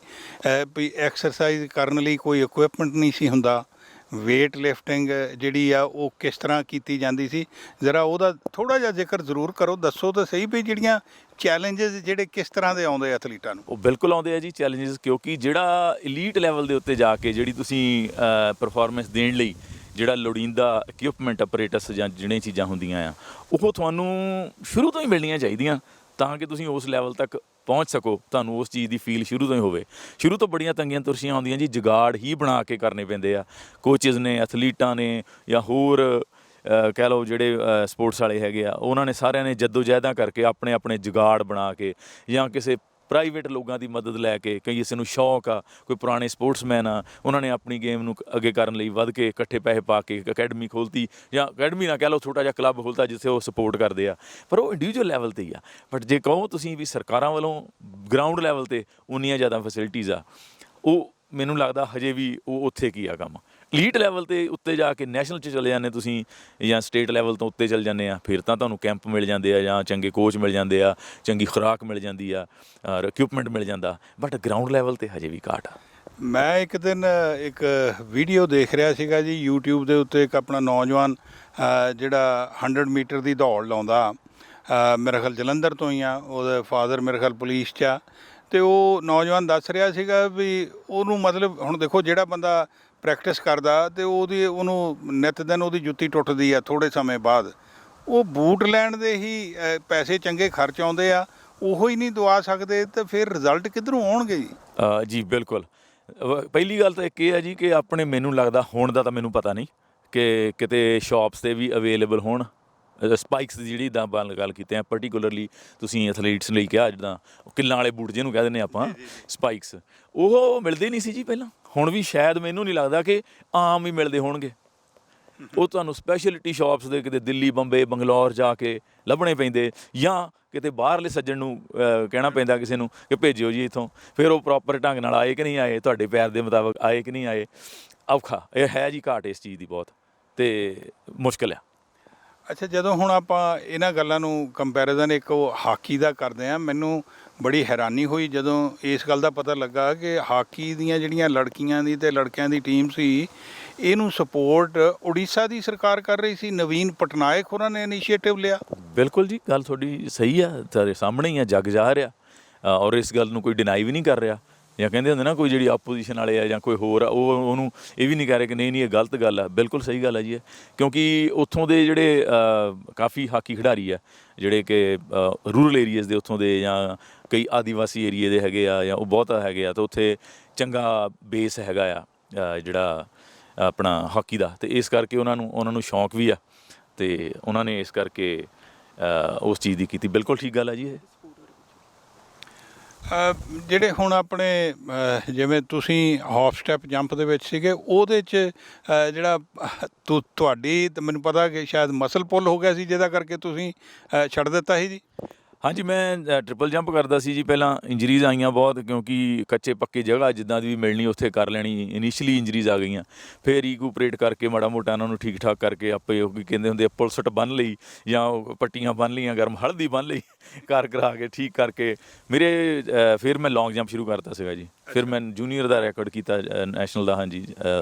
ਵੀ ਐਕਸਰਸਾਈਜ਼ ਕਰਨ ਲਈ ਕੋਈ ਇਕੁਇਪਮੈਂਟ ਨਹੀਂ ਸੀ ਹੁੰਦਾ, ਵੇਟ ਲਿਫਟਿੰਗ ਜਿਹੜੀ ਆ ਉਹ ਕਿਸ ਤਰ੍ਹਾਂ ਕੀਤੀ ਜਾਂਦੀ ਸੀ। ਜ਼ਰਾ ਉਹਦਾ ਥੋੜ੍ਹਾ ਜਿਹਾ ਜ਼ਿਕਰ ਜ਼ਰੂਰ ਕਰੋ, ਦੱਸੋ ਤਾਂ ਸਹੀ ਵੀ ਜਿਹੜੀਆਂ ਚੈਲੰਜਸ ਜਿਹੜੇ ਕਿਸ ਤਰ੍ਹਾਂ ਦੇ ਆਉਂਦੇ ਐਥਲੀਟਾਂ ਨੂੰ। ਉਹ ਬਿਲਕੁਲ ਆਉਂਦੇ ਆ ਜੀ ਚੈਲੰਜਸ, ਕਿਉਂਕਿ ਜਿਹੜਾ ਇਲੀਟ ਲੈਵਲ ਦੇ ਉੱਤੇ ਜਾ ਕੇ ਜਿਹੜੀ ਤੁਸੀਂ ਪਰਫੋਰਮੈਂਸ ਦੇਣ ਲਈ ਜਿਹੜਾ ਲੋੜੀਂਦਾ ਇਕੁਇਪਮੈਂਟ ਆਪਰੇਟਸ ਜਾਂ ਜਿਹੜੀਆਂ ਚੀਜ਼ਾਂ ਹੁੰਦੀਆਂ ਆ, ਉਹ ਤੁਹਾਨੂੰ ਸ਼ੁਰੂ ਤੋਂ ਹੀ ਮਿਲਣੀਆਂ ਚਾਹੀਦੀਆਂ, ਤਾਂ ਕਿ ਤੁਸੀਂ ਉਸ ਲੈਵਲ ਤੱਕ ਪਹੁੰਚ ਸਕੋ, ਤੁਹਾਨੂੰ ਉਸ ਚੀਜ਼ ਦੀ ਫੀਲ ਸ਼ੁਰੂ ਤੋਂ ਹੀ ਹੋਵੇ। ਸ਼ੁਰੂ ਤੋਂ ਬੜੀਆਂ ਤੰਗੀਆਂ ਤੁਰਸ਼ੀਆਂ ਆਉਂਦੀਆਂ ਜੀ, ਜੁਗਾੜ ਹੀ ਬਣਾ ਕੇ ਕਰਨੇ ਪੈਂਦੇ ਆ। ਕੋਚਿਸ ਨੇ, ਐਥਲੀਟਾਂ ਨੇ, ਜਾਂ ਹੋਰ ਕਹਿ ਲਓ ਜਿਹੜੇ ਸਪੋਰਟਸ ਵਾਲੇ ਹੈਗੇ ਆ, ਉਹਨਾਂ ਨੇ ਸਾਰਿਆਂ ਨੇ ਜੱਦੋ-ਜਹਿਦਾਂ ਕਰਕੇ ਆਪਣੇ ਆਪਣੇ ਜੁਗਾੜ ਬਣਾ ਕੇ, ਜਾਂ ਕਿਸੇ ਪ੍ਰਾਈਵੇਟ ਲੋਕਾਂ ਦੀ ਮਦਦ ਲੈ ਕੇ, ਕਈ ਕਿਸੇ ਨੂੰ ਸ਼ੌਕ ਆ, ਕੋਈ ਪੁਰਾਣੇ ਸਪੋਰਟਸਮੈਨ ਆ, ਉਹਨਾਂ ਨੇ ਆਪਣੀ ਗੇਮ ਨੂੰ ਅੱਗੇ ਕਰਨ ਲਈ ਵੱਧ ਕੇ ਇਕੱਠੇ ਪੈਸੇ ਪਾ ਕੇ ਅਕੈਡਮੀ ਖੋਲ੍ਹਤੀ, ਜਾਂ ਅਕੈਡਮੀ ਨਾ ਕਹਿ ਲਓ, ਛੋਟਾ ਜਿਹਾ ਕਲੱਬ ਖੋਲ੍ਹਤਾ ਜਿੱਥੇ ਉਹ ਸਪੋਰਟ ਕਰਦੇ ਆ, ਪਰ ਉਹ ਇੰਡੀਵਿਜੂਅਲ ਲੈਵਲ 'ਤੇ ਹੀ ਆ। ਬਟ ਜੇ ਕਹੋ ਤੁਸੀਂ ਵੀ ਸਰਕਾਰਾਂ ਵੱਲੋਂ ਗਰਾਊਂਡ ਲੈਵਲ 'ਤੇ ਉਨੀਆਂ ਜ਼ਿਆਦਾ ਫੈਸਿਲਿਟੀਜ਼ ਆ, ਉਹ ਮੈਨੂੰ ਲੱਗਦਾ ਹਜੇ ਵੀ ਉਹ ਉੱਥੇ ਕੀ ਆ ਕੰਮ। ਲੀਟ ਲੈਵਲ 'ਤੇ ਉੱਤੇ ਜਾ ਕੇ ਨੈਸ਼ਨਲ 'ਚ ਚਲੇ ਜਾਂਦੇ ਤੁਸੀਂ, ਜਾਂ ਸਟੇਟ ਲੈਵਲ ਤੋਂ ਉੱਤੇ ਚਲੇ ਜਾਂਦੇ ਆ, ਫਿਰ ਤਾਂ ਤੁਹਾਨੂੰ ਕੈਂਪ ਮਿਲ ਜਾਂਦੇ ਆ, ਜਾਂ ਚੰਗੇ ਕੋਚ ਮਿਲ ਜਾਂਦੇ ਆ, ਚੰਗੀ ਖੁਰਾਕ ਮਿਲ ਜਾਂਦੀ ਆ, ਇਕੁਇਪਮੈਂਟ ਮਿਲ ਜਾਂਦਾ, ਬਟ ਗਰਾਊਂਡ ਲੈਵਲ 'ਤੇ ਹਜੇ ਵੀ ਘਾਟ ਆ। ਮੈਂ ਇੱਕ ਦਿਨ ਇੱਕ ਵੀਡੀਓ ਦੇਖ ਰਿਹਾ ਸੀਗਾ ਜੀ YouTube ਦੇ ਉੱਤੇ, ਇੱਕ ਆਪਣਾ ਨੌਜਵਾਨ ਜਿਹੜਾ 100 ਮੀਟਰ ਦੀ ਦੌੜ ਲਾਉਂਦਾ, ਮੇਰੇ ਖਿਆਲ ਜਲੰਧਰ ਤੋਂ ਹੀ ਆ, ਉਹਦੇ ਫਾਦਰ ਮੇਰੇ ਖਿਆਲ ਪੁਲਿਸ 'ਚ ਆ, ਅਤੇ ਉਹ ਨੌਜਵਾਨ ਦੱਸ ਰਿਹਾ ਸੀਗਾ ਵੀ ਉਹਨੂੰ ਮਤਲਬ ਹੁਣ ਦੇਖੋ ਜਿਹੜਾ ਬੰਦਾ ਪ੍ਰੈਕਟਿਸ ਕਰਦਾ ਅਤੇ ਉਹਨੂੰ ਨਿੱਤ ਦਿਨ ਉਹਦੀ ਜੁੱਤੀ ਟੁੱਟਦੀ ਆ, ਥੋੜ੍ਹੇ ਸਮੇਂ ਬਾਅਦ ਉਹ ਬੂਟ ਲੈਣ ਦੇ ਹੀ ਪੈਸੇ ਚੰਗੇ ਖਰਚ ਆਉਂਦੇ ਆ, ਉਹੋ ਹੀ ਨਹੀਂ ਦਵਾ ਸਕਦੇ, ਅਤੇ ਫਿਰ ਰਿਜ਼ਲਟ ਕਿੱਧਰੋਂ ਆਉਣਗੇ ਜੀ? ਜੀ ਬਿਲਕੁਲ। ਪਹਿਲੀ ਗੱਲ ਤਾਂ ਇੱਕ ਇਹ ਹੈ ਜੀ ਕਿ ਆਪਣੇ, ਮੈਨੂੰ ਲੱਗਦਾ ਹੁਣ ਦਾ ਤਾਂ ਮੈਨੂੰ ਪਤਾ ਨਹੀਂ ਕਿ ਕਿਤੇ ਸ਼ਾਪਸ 'ਤੇ ਵੀ ਅਵੇਲੇਬਲ ਹੋਣ ਸਪਾਈਕਸ ਦੀ, ਜਿਹੜੀ ਦਾ ਗੱਲ ਕੀਤੇ ਆ ਪਰਟੀਕੂਲਰਲੀ ਤੁਸੀਂ ਐਥਲੀਟਸ ਲਈ ਕਿਹਾ, ਜਿੱਦਾਂ ਕਿੱਲਾਂ ਵਾਲੇ ਬੂਟ ਜਿਹਨੂੰ ਕਹਿ ਦਿੰਦੇ ਆਪਾਂ ਸਪਾਈਕਸ, ਉਹ ਮਿਲਦੇ ਨਹੀਂ ਸੀ ਜੀ ਪਹਿਲਾਂ। ਹੁਣ ਵੀ ਸ਼ਾਇਦ ਮੈਨੂੰ ਨਹੀਂ ਲੱਗਦਾ ਕਿ ਆਮ ਹੀ ਮਿਲਦੇ ਹੋਣਗੇ, ਉਹ ਤੁਹਾਨੂੰ ਸਪੈਸ਼ਲਿਟੀ ਸ਼ਾਪਸ ਦੇ ਕਿਤੇ ਦਿੱਲੀ, ਬੰਬੇ, ਬੰਗਲੌਰ ਜਾ ਕੇ ਲੱਭਣੇ ਪੈਂਦੇ, ਜਾਂ ਕਿਤੇ ਬਾਹਰਲੇ ਸੱਜਣ ਨੂੰ ਕਹਿਣਾ ਪੈਂਦਾ ਕਿਸੇ ਨੂੰ ਕਿ ਭੇਜਿਓ ਜੀ ਇੱਥੋਂ, ਫਿਰ ਉਹ ਪ੍ਰੋਪਰ ਢੰਗ ਨਾਲ ਆਏ ਕਿ ਨਹੀਂ ਆਏ, ਤੁਹਾਡੇ ਪੈਰ ਦੇ ਮੁਤਾਬਕ ਆਏ ਕਿ ਨਹੀਂ ਆਏ। ਔਖਾ ਇਹ ਹੈ ਜੀ, ਘਾਟ ਇਸ ਚੀਜ਼ ਦੀ ਬਹੁਤ, ਅਤੇ ਮੁਸ਼ਕਿਲ ਆ। ਅੱਛਾ, ਜਦੋਂ ਹੁਣ ਆਪਾਂ ਇਹਨਾਂ ਗੱਲਾਂ ਨੂੰ ਕੰਪੈਰੀਜ਼ਨ ਇੱਕ ਉਹ ਹਾਕੀ ਦਾ ਕਰਦੇ ਹਾਂ, ਮੈਨੂੰ ਬੜੀ ਹੈਰਾਨੀ ਹੋਈ ਜਦੋਂ ਇਸ ਗੱਲ ਦਾ ਪਤਾ ਲੱਗਾ ਕਿ ਹਾਕੀ ਦੀਆਂ ਜਿਹੜੀਆਂ ਲੜਕੀਆਂ ਦੀ ਅਤੇ ਲੜਕਿਆਂ ਦੀ ਟੀਮ ਸੀ, ਇਹਨੂੰ ਸਪੋਰਟ ਉੜੀਸਾ ਦੀ ਸਰਕਾਰ ਕਰ ਰਹੀ ਸੀ। ਨਵੀਨ ਪਟਨਾਇਕ ਹੋਰਾਂ ਨੇ ਇਨੀਸ਼ੀਏਟਿਵ ਲਿਆ। ਬਿਲਕੁਲ ਜੀ, ਗੱਲ ਤੁਹਾਡੀ ਸਹੀ ਆ, ਤੁਹਾਡੇ ਸਾਹਮਣੇ ਹੀ ਆ, ਜੱਗ ਜ਼ਾਹਰ ਆ, ਔਰ ਇਸ ਗੱਲ ਨੂੰ ਕੋਈ ਡਿਨਾਈ ਵੀ ਨਹੀਂ ਕਰ ਰਿਹਾ, ਜਾਂ ਕਹਿੰਦੇ ਹੁੰਦੇ ਨਾ ਕੋਈ ਜਿਹੜੀ ਆਪੋਜੀਸ਼ਨ ਵਾਲੇ ਆ ਜਾਂ ਕੋਈ ਹੋਰ ਆ, ਉਹ ਉਹਨੂੰ ਇਹ ਵੀ ਨਹੀਂ ਕਹਿ ਰਹੇ ਕਿ ਨਹੀਂ ਇਹ ਗਲਤ ਗੱਲ ਆ। ਬਿਲਕੁਲ ਸਹੀ ਗੱਲ ਆ ਜੀ ਇਹ, ਕਿਉਂਕਿ ਉੱਥੋਂ ਦੇ ਜਿਹੜੇ ਕਾਫੀ ਹਾਕੀ ਖਿਡਾਰੀ ਆ, ਜਿਹੜੇ ਕਿ ਰੂਰਲ ਏਰੀਆਜ਼ ਦੇ ਉੱਥੋਂ ਦੇ, ਜਾਂ ਕਈ ਆਦੀਵਾਸੀ ਏਰੀਏ ਦੇ ਹੈਗੇ ਆ, ਜਾਂ ਉਹ ਬਹੁਤ ਹੈਗੇ ਆ, ਤਾਂ ਉੱਥੇ ਚੰਗਾ ਬੇਸ ਹੈਗਾ ਆ ਜਿਹੜਾ ਆਪਣਾ ਹਾਕੀ ਦਾ, ਅਤੇ ਇਸ ਕਰਕੇ ਉਹਨਾਂ ਨੂੰ ਸ਼ੌਂਕ ਵੀ ਆ, ਅਤੇ ਉਹਨਾਂ ਨੇ ਇਸ ਕਰਕੇ ਉਸ ਚੀਜ਼ ਦੀ ਕੀਤੀ। ਬਿਲਕੁਲ ਠੀਕ ਗੱਲ ਆ ਜੀ ਇਹ। ਜਿਹੜੇ ਹੁਣ ਆਪਣੇ ਜਿਵੇਂ ਤੁਸੀਂ ਹਾਫ ਸਟੈਪ ਜੰਪ ਦੇ ਵਿੱਚ ਸੀਗੇ, ਉਹਦੇ 'ਚ ਜਿਹੜਾ ਤੁਹਾਡੀ ਤਾਂ ਮੈਨੂੰ ਪਤਾ ਕਿ ਸ਼ਾਇਦ ਮਸਲ ਪੁੱਲ ਹੋ ਗਿਆ ਸੀ, ਜਿਹਦਾ ਕਰਕੇ ਤੁਸੀਂ ਛੱਡ ਦਿੱਤਾ ਸੀ ਜੀ? ਹਾਂਜੀ, ਮੈਂ ਟ੍ਰਿਪਲ ਜੰਪ ਕਰਦਾ ਸੀ ਜੀ। ਪਹਿਲਾਂ ਇੰਜਰੀਜ਼ ਆਈਆਂ ਬਹੁਤ, ਕਿਉਂਕਿ ਕੱਚੇ ਪੱਕੇ ਜਗ੍ਹਾ ਜਿੱਦਾਂ ਦੀ ਵੀ ਮਿਲਣੀ ਉੱਥੇ ਕਰ ਲੈਣੀ, ਇਨੀਸ਼ੀਅਲੀ ਇੰਜਰੀਜ਼ ਆ ਗਈਆਂ, ਫਿਰ ਰੀਕੂਪਰੇਟ ਕਰਕੇ ਮਾੜਾ ਮੋਟਾ ਉਹਨਾਂ ਨੂੰ ਠੀਕ ਠਾਕ ਕਰਕੇ ਆਪੇ ਉਹ ਕੀ ਕਹਿੰਦੇ ਹੁੰਦੇ ਪੁਲਸਟ ਬੰਨ੍ਹ ਲਈ, ਜਾਂ ਉਹ ਪੱਟੀਆਂ ਬੰਨ੍ਹ ਲਈਆਂ, ਗਰਮ ਹਲਦੀ ਬੰਨ੍ਹ ਲਈ, ਕਰਾ ਕੇ ਠੀਕ ਕਰਕੇ ਮੇਰੇ ਫਿਰ ਮੈਂ ਲੌਂਗ ਜੰਪ ਸ਼ੁਰੂ ਕਰਤਾ ਸੀਗਾ ਜੀ। ਫਿਰ ਮੈਂ ਜੂਨੀਅਰ ਦਾ ਰੈਕੋਰਡ ਕੀਤਾ ਨੈਸ਼ਨਲ ਦਾ, ਹਾਂਜੀ,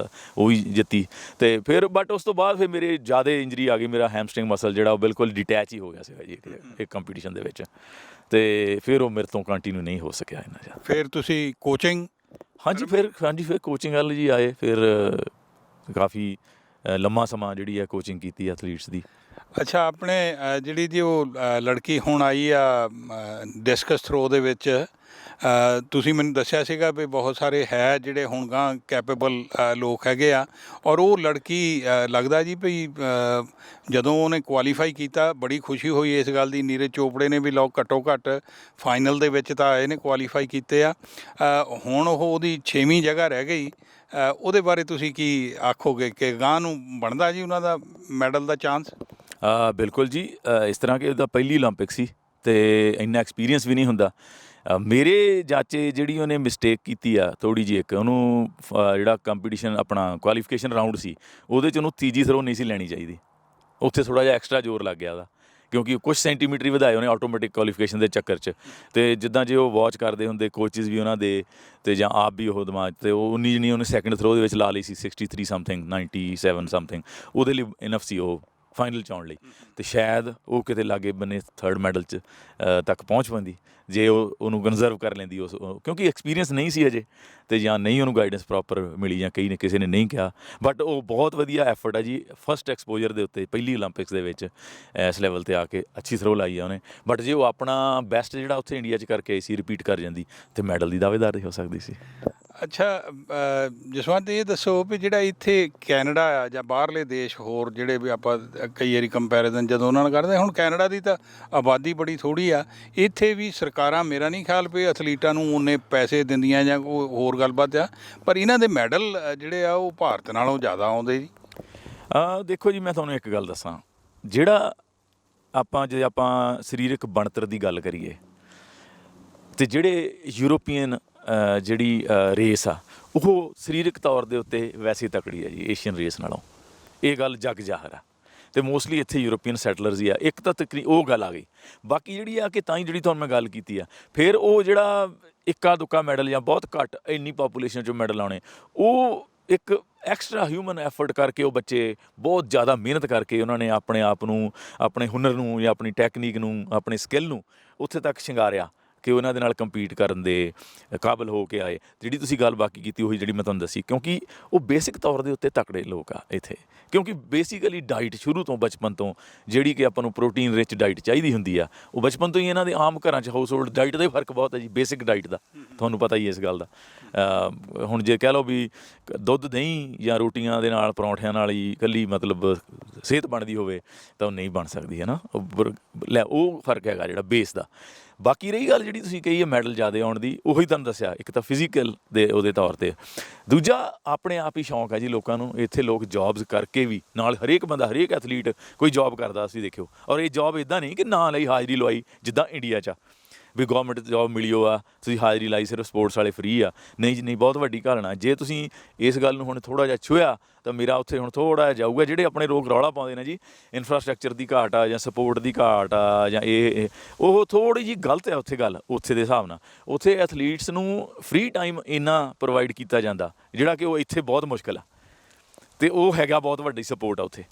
ਉਹ ਵੀ ਜਿੱਤੀ। ਅਤੇ ਫਿਰ ਬਟ ਉਸ ਤੋਂ ਬਾਅਦ ਫਿਰ ਮੇਰੇ ਜ਼ਿਆਦਾ ਇੰਜਰੀ ਆ ਗਈ, ਮੇਰਾ ਹੈਮਸਟਰਿੰਗ ਮਸਲ ਜਿਹੜਾ ਉਹ ਬਿਲਕੁਲ ਡਿਟੈਚ ਹੀ ਹੋ ਗਿਆ ਸੀਗਾ ਜੀ ਇੱਕ ਕੰਪੀਟੀਸ਼ਨ ਦੇ ਵਿੱਚ, ਅਤੇ ਫਿਰ ਉਹ ਮੇਰੇ ਤੋਂ ਕੰਟੀਨਿਊ ਨਹੀਂ ਹੋ ਸਕਿਆ ਇੰਨਾ ਜ਼ਿਆਦਾ। ਫਿਰ ਤੁਸੀਂ ਕੋਚਿੰਗ? ਫਿਰ ਕੋਚਿੰਗ ਵੱਲ ਜੀ ਆਏ, ਫਿਰ ਕਾਫੀ ਲੰਮਾ ਸਮਾਂ ਜਿਹੜੀ ਹੈ ਕੋਚਿੰਗ ਕੀਤੀ ਐਥਲੀਟਸ ਦੀ। ਅੱਛਾ, ਆਪਣੇ ਜਿਹੜੀ ਜੀ ਉਹ ਲੜਕੀ ਹੁਣ ਆਈ ਆ ਡਿਸਕਸ ਥਰੋ ਦੇ ਵਿੱਚ, ਤੁਸੀਂ ਮੈਨੂੰ ਦੱਸਿਆ ਸੀਗਾ ਵੀ ਬਹੁਤ ਸਾਰੇ ਹੈ ਜਿਹੜੇ ਹੁਣ ਗਾਂ ਕੈਪੇਬਲ ਲੋਕ ਹੈਗੇ ਆ, ਔਰ ਉਹ ਲੜਕੀ ਲੱਗਦਾ ਜੀ ਵੀ ਜਦੋਂ ਉਹਨੇ ਕੁਆਲੀਫਾਈ ਕੀਤਾ ਬੜੀ ਖੁਸ਼ੀ ਹੋਈ ਇਸ ਗੱਲ ਦੀ। ਨੀਰਜ ਚੋਪੜੇ ਨੇ ਵੀ ਲੋਕ ਘੱਟੋ ਘੱਟ ਫਾਈਨਲ ਦੇ ਵਿੱਚ ਤਾਂ ਆਏ ਨੇ, ਕੁਆਲੀਫਾਈ ਕੀਤੇ ਆ। ਹੁਣ ਉਹਦੀ 6ਵੀਂ ਜਗ੍ਹਾ ਰਹਿ ਗਈ। ਉਹਦੇ ਬਾਰੇ ਤੁਸੀਂ ਕੀ ਆਖੋਗੇ ਕਿ ਗਾਂ ਨੂੰ ਬਣਦਾ ਜੀ ਉਹਨਾਂ ਦਾ ਮੈਡਲ ਦਾ ਚਾਂਸ? ਬਿਲਕੁਲ ਜੀ, ਇਸ ਤਰ੍ਹਾਂ ਕਿ ਉਹਦਾ ਪਹਿਲੀ ਓਲੰਪਿਕ ਸੀ ਅਤੇ ਇੰਨਾ ਐਕਸਪੀਰੀਅੰਸ ਵੀ ਨਹੀਂ ਹੁੰਦਾ। ਮੇਰੇ ਜਾਚੇ ਜਿਹੜੀ ਉਹਨੇ ਮਿਸਟੇਕ ਕੀਤੀ ਆ ਥੋੜ੍ਹੀ ਜਿਹੀ, ਇੱਕ ਉਹਨੂੰ ਜਿਹੜਾ ਕੰਪੀਟੀਸ਼ਨ ਆਪਣਾ ਕੁਆਲੀਫਿਕੇਸ਼ਨ ਰਾਊਂਡ ਸੀ ਉਹਦੇ 'ਚ ਉਹਨੂੰ ਤੀਜੀ ਥਰੋ ਨਹੀਂ ਸੀ ਲੈਣੀ ਚਾਹੀਦੀ। ਉੱਥੇ ਥੋੜ੍ਹਾ ਜਿਹਾ ਐਕਸਟਰਾ ਜ਼ੋਰ ਲੱਗ ਗਿਆ ਉਹਦਾ, ਕਿਉਂਕਿ ਕੁਛ ਸੈਂਟੀਮੀਟਰ ਹੀ ਵਧਾਏ ਉਹਨੇ ਆਟੋਮੈਟਿਕ ਕੁਆਲੀਫਿਕੇਸ਼ਨ ਦੇ ਚੱਕਰ 'ਚ। ਅਤੇ ਜਿੱਦਾਂ ਜੇ ਉਹ ਵਾਚ ਕਰਦੇ ਹੁੰਦੇ ਕੋਚਿਸ ਵੀ ਉਹਨਾਂ ਦੇ, ਅਤੇ ਜਾਂ ਆਪ ਵੀ ਉਹ ਦਿਮਾਗ 'ਤੇ ਉਹ ਉਨੀ ਜਿਹੀ ਉਹਨੇ ਸੈਕਿੰਡ ਥਰੋ ਦੇ ਵਿੱਚ ਲਾ ਲਈ ਸੀ 63 ਸਮਥਿੰਗ 97 ਸਮਥਿੰਗ, ਉਹਦੇ ਲਈ ਇਨਫ ਸੀ ਉਹ ਫਾਈਨਲ 'ਚ ਆਉਣ ਲਈ। ਅਤੇ ਸ਼ਾਇਦ ਉਹ ਕਿਤੇ ਲਾਗੇ ਬੰਨੇ ਥਰਡ ਮੈਡਲ 'ਚ ਤੱਕ ਪਹੁੰਚ ਪਾਉਂਦੀ ਜੇ ਉਹਨੂੰ ਕੰਜ਼ਰਵ ਕਰ ਲੈਂਦੀ ਕਿਉਂਕਿ ਐਕਸਪੀਰੀਅੰਸ ਨਹੀਂ ਸੀ ਅਜੇ, ਅਤੇ ਜਾਂ ਨਹੀਂ ਉਹਨੂੰ ਗਾਈਡੈਂਸ ਪ੍ਰੋਪਰ ਮਿਲੀ, ਜਾਂ ਕਿਸੇ ਨੇ ਨਹੀਂ ਕਿਹਾ। ਬਟ ਉਹ ਬਹੁਤ ਵਧੀਆ ਐਫਰਟ ਹੈ ਜੀ, ਫਸਟ ਐਕਸਪੋਜਰ ਦੇ ਉੱਤੇ ਪਹਿਲੀ ਓਲੰਪਿਕਸ ਦੇ ਵਿੱਚ ਇਸ ਲੈਵਲ 'ਤੇ ਆ ਕੇ ਅੱਛੀ ਥਰੋ ਲਾਈ ਆ ਉਹਨੇ। ਬਟ ਜੇ ਉਹ ਆਪਣਾ ਬੈਸਟ ਜਿਹੜਾ ਉੱਥੇ ਇੰਡੀਆ 'ਚ ਕਰਕੇ ਆਈ ਸੀ ਰਿਪੀਟ ਕਰ ਜਾਂਦੀ ਅਤੇ ਮੈਡਲ ਦੀ ਦਾਅਵੇਦਾਰ ਹੋ ਸਕਦੀ ਸੀ। ਅੱਛਾ, ਜਸਵੰਤ ਇਹ ਦੱਸੋ ਵੀ ਜਿਹੜਾ ਇੱਥੇ ਕੈਨੇਡਾ ਆ ਜਾਂ ਬਾਹਰਲੇ ਦੇਸ਼ ਹੋਰ ਜਿਹੜੇ ਵੀ ਆਪਾਂ ਕਈ ਵਾਰੀ ਕੰਪੈਰੀਜ਼ਨ ਜਦੋਂ ਉਹਨਾਂ ਨਾਲ ਕਰਦੇ, ਹੁਣ ਕੈਨੇਡਾ ਦੀ ਤਾਂ ਆਬਾਦੀ ਬੜੀ ਥੋੜ੍ਹੀ ਆ, ਇੱਥੇ ਵੀ ਸਰਕਾਰਾਂ ਮੇਰਾ ਨਹੀਂ ਖਿਆਲ ਵੀ ਐਥਲੀਟਾਂ ਨੂੰ ਉਨੇ ਪੈਸੇ ਦਿੰਦੀਆਂ ਜਾਂ ਕੋਈ ਹੋਰ ਗੱਲਬਾਤ ਆ, ਪਰ ਇਹਨਾਂ ਦੇ ਮੈਡਲ ਜਿਹੜੇ ਆ ਉਹ ਭਾਰਤ ਨਾਲੋਂ ਜ਼ਿਆਦਾ ਆਉਂਦੇ ਜੀ। ਦੇਖੋ ਜੀ, ਮੈਂ ਤੁਹਾਨੂੰ ਇੱਕ ਗੱਲ ਦੱਸਾਂ, ਜਿਹੜਾ ਜੇ ਆਪਾਂ ਸਰੀਰਕ ਬਣਤਰ ਦੀ ਗੱਲ ਕਰੀਏ, ਅਤੇ ਜਿਹੜੇ ਯੂਰੋਪੀਅਨ ਜਿਹੜੀ ਰੇਸ ਆ ਉਹ ਸਰੀਰਕ ਤੌਰ ਦੇ ਉੱਤੇ ਵੈਸੇ ਤਕੜੀ ਹੈ ਜੀ ਏਸ਼ੀਅਨ ਰੇਸ ਨਾਲੋਂ, ਇਹ ਗੱਲ ਜੱਗ ਜ਼ਾਹਰ ਆ। ਅਤੇ ਮੋਸਟਲੀ ਇੱਥੇ ਯੂਰੋਪੀਅਨ ਸੈਟਲਰਸ ਹੀ ਆ। ਇੱਕ ਤਾਂ ਉਹ ਗੱਲ ਆ ਗਈ। ਬਾਕੀ ਜਿਹੜੀ ਆ ਕਿ ਤਾਂ ਹੀ ਜਿਹੜੀ ਤੁਹਾਨੂੰ ਮੈਂ ਗੱਲ ਕੀਤੀ ਆ, ਫਿਰ ਉਹ ਜਿਹੜਾ ਇੱਕਾ ਦੁੱਕਾ ਮੈਡਲ ਜਾਂ ਬਹੁਤ ਘੱਟ ਇੰਨੀ ਪਾਪੂਲੇਸ਼ਨ 'ਚੋਂ ਮੈਡਲ ਆਉਣੇ, ਉਹ ਇੱਕ ਐਕਸਟਰਾ ਹਿਊਮਨ ਐਫਰਟ ਕਰਕੇ ਉਹ ਬੱਚੇ ਬਹੁਤ ਜ਼ਿਆਦਾ ਮਿਹਨਤ ਕਰਕੇ ਉਹਨਾਂ ਨੇ ਆਪਣੇ ਆਪ ਨੂੰ, ਆਪਣੇ ਹੁਨਰ ਨੂੰ ਜਾਂ ਆਪਣੀ ਟੈਕਨੀਕ ਨੂੰ, ਆਪਣੀ ਸਕਿੱਲ ਨੂੰ ਉੱਥੇ ਤੱਕ ਸ਼ਿੰਗਾਰਿਆ ਕਿ ਉਹਨਾਂ ਦੇ ਨਾਲ ਕੰਪੀਟ ਕਰਨ ਦੇ ਕਾਬਲ ਹੋ ਕੇ ਆਏ। ਜਿਹੜੀ ਤੁਸੀਂ ਗੱਲ ਬਾਕੀ ਕੀਤੀ ਉਹੀ ਜਿਹੜੀ ਮੈਂ ਤੁਹਾਨੂੰ ਦੱਸੀ, ਕਿਉਂਕਿ ਉਹ ਬੇਸਿਕ ਤੌਰ ਦੇ ਉੱਤੇ ਤਕੜੇ ਲੋਕ ਆ ਇੱਥੇ, ਕਿਉਂਕਿ ਬੇਸਿਕਲੀ ਡਾਈਟ ਸ਼ੁਰੂ ਤੋਂ ਬਚਪਨ ਤੋਂ ਜਿਹੜੀ ਕਿ ਆਪਾਂ ਨੂੰ ਪ੍ਰੋਟੀਨ ਰਿਚ ਡਾਈਟ ਚਾਹੀਦੀ ਹੁੰਦੀ ਆ, ਉਹ ਬਚਪਨ ਤੋਂ ਹੀ ਇਹਨਾਂ ਦੇ ਆਮ ਘਰਾਂ 'ਚ ਹਾਊਸ ਹੋਲਡ ਡਾਈਟ ਦਾ ਹੀ ਫਰਕ ਬਹੁਤ ਹੈ ਜੀ, ਬੇਸਿਕ ਡਾਈਟ ਦਾ ਤੁਹਾਨੂੰ ਪਤਾ ਹੀ ਇਸ ਗੱਲ ਦਾ। ਹੁਣ ਜੇ ਕਹਿ ਲਓ ਵੀ ਦੁੱਧ ਦਹੀਂ ਜਾਂ ਰੋਟੀਆਂ ਦੇ ਨਾਲ ਪਰੌਂਠਿਆਂ ਨਾਲ ਹੀ ਇਕੱਲੀ ਮਤਲਬ ਸਿਹਤ ਬਣਦੀ ਹੋਵੇ ਤਾਂ ਉਹ ਨਹੀਂ ਬਣ ਸਕਦੀ ਹੈ ਨਾ। ਉਹ ਫਰਕ ਹੈਗਾ ਜਿਹੜਾ ਬੇਸ ਦਾ। ਬਾਕੀ ਰਹੀ ਗੱਲ ਜਿਹੜੀ ਤੁਸੀਂ ਕਹੀ ਹੈ ਮੈਡਲ ਜ਼ਿਆਦਾ ਆਉਣ ਦੀ, ਉਹੀ ਤੁਹਾਨੂੰ ਦੱਸਿਆ, ਇੱਕ ਤਾਂ ਫਿਜ਼ੀਕਲ ਦੇ ਉਹਦੇ ਤੌਰ 'ਤੇ, ਦੂਜਾ ਆਪਣੇ ਆਪ ਹੀ ਸ਼ੌਂਕ ਹੈ ਜੀ ਲੋਕਾਂ ਨੂੰ। ਇੱਥੇ ਲੋਕ ਜੋਬਸ ਕਰਕੇ ਵੀ ਨਾਲ, ਹਰੇਕ ਬੰਦਾ, ਹਰੇਕ ਐਥਲੀਟ ਕੋਈ ਜੋਬ ਕਰਦਾ ਤੁਸੀਂ ਦੇਖਿਓ, ਔਰ ਇਹ ਜੋਬ ਇੱਦਾਂ ਨਹੀਂ ਕਿ ਨਾਂ ਲਈ ਹਾਜ਼ਰੀ ਲਵਾਈ ਜਿੱਦਾਂ ਇੰਡੀਆ 'ਚ ਆ ਵੀ ਗੌਰਮੈਂਟ ਜੋਬ ਮਿਲੀ ਉਹ ਆ ਤੁਸੀਂ ਹਾਜ਼ਰੀ ਲਾਈ, ਸਿਰਫ ਸਪੋਰਟਸ ਵਾਲੇ ਫਰੀ ਆ। ਨਹੀਂ ਜੀ ਨਹੀਂ, ਬਹੁਤ ਵੱਡੀ ਘਾਲਣਾ। ਜੇ ਤੁਸੀਂ ਇਸ ਗੱਲ ਨੂੰ ਹੁਣ ਥੋੜ੍ਹਾ ਜਿਹਾ ਛੂਹਿਆ ਤਾਂ ਮੇਰਾ ਉੱਥੇ ਹੁਣ ਥੋੜ੍ਹਾ ਜਿਹਾ ਜਾਊਗਾ। ਜਿਹੜੇ ਆਪਣੇ ਲੋਕ ਰੌਲਾ ਪਾਉਂਦੇ ਨੇ ਜੀ ਇਨਫਰਾਸਟਰਕਚਰ ਦੀ ਘਾਟ ਆ ਜਾਂ ਸਪੋਰਟ ਦੀ ਘਾਟ ਆ ਜਾਂ ਉਹ ਥੋੜ੍ਹੀ ਜਿਹੀ ਗਲਤ ਹੈ ਉੱਥੇ ਗੱਲ। ਉੱਥੇ ਦੇ ਹਿਸਾਬ ਨਾਲ ਉੱਥੇ ਐਥਲੀਟਸ ਨੂੰ ਫਰੀ ਟਾਈਮ ਇੰਨਾ ਪ੍ਰੋਵਾਈਡ ਕੀਤਾ ਜਾਂਦਾ ਜਿਹੜਾ ਕਿ ਉਹ ਇੱਥੇ ਬਹੁਤ ਮੁਸ਼ਕਿਲ ਆ, ਅਤੇ ਉਹ ਹੈਗਾ ਬਹੁਤ ਵੱਡੀ ਸਪੋਰਟ ਆ ਉੱਥੇ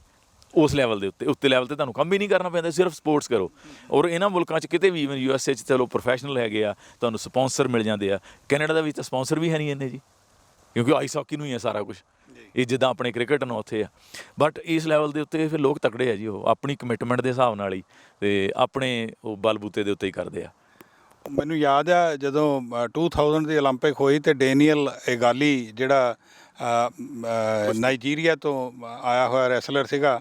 ਉਸ ਲੈਵਲ ਦੇ ਉੱਤੇ ਲੈਵਲ 'ਤੇ ਤੁਹਾਨੂੰ ਕੰਮ ਵੀ ਨਹੀਂ ਕਰਨਾ ਪੈਂਦਾ, ਸਿਰਫ ਸਪੋਰਟਸ ਕਰੋ। ਔਰ ਇਹਨਾਂ ਮੁਲਕਾਂ 'ਚ ਕਿਤੇ ਵੀ, ਈਵਨ USA 'ਚ ਚਲੋ ਪ੍ਰੋਫੈਸ਼ਨਲ ਹੈਗੇ ਆ, ਤੁਹਾਨੂੰ ਸਪੋਂਸਰ ਮਿਲ ਜਾਂਦੇ ਆ। ਕੈਨੇਡਾ ਦੇ ਵਿੱਚ ਤਾਂ ਸਪੋਂਸਰ ਵੀ ਹੈ ਨਹੀਂ ਇੰਨੇ ਜੀ, ਕਿਉਂਕਿ ਆਈਸ ਹਾਕੀ ਨੂੰ ਹੀ ਹੈ ਸਾਰਾ ਕੁਛ, ਇਹ ਜਿੱਦਾਂ ਆਪਣੇ ਕ੍ਰਿਕਟ ਨੂੰ ਉੱਥੇ ਆ। ਬਟ ਇਸ ਲੈਵਲ ਦੇ ਉੱਤੇ ਫਿਰ ਲੋਕ ਤਕੜੇ ਆ ਜੀ, ਉਹ ਆਪਣੀ ਕਮਿਟਮੈਂਟ ਦੇ ਹਿਸਾਬ ਨਾਲ ਹੀ ਅਤੇ ਆਪਣੇ ਉਹ ਬਲਬੂਤੇ ਦੇ ਉੱਤੇ ਹੀ ਕਰਦੇ ਆ। ਮੈਨੂੰ ਯਾਦ ਆ ਜਦੋਂ 2000 ਦੀ ਓਲੰਪਿਕ ਹੋਈ ਅਤੇ ਡੇਨੀਅਲ ਏਗਾਲੀ ਜਿਹੜਾ ਨਾਈਜੀਰੀਆ ਤੋਂ ਆਇਆ ਹੋਇਆ ਰੈਸਲਰ ਸੀਗਾ,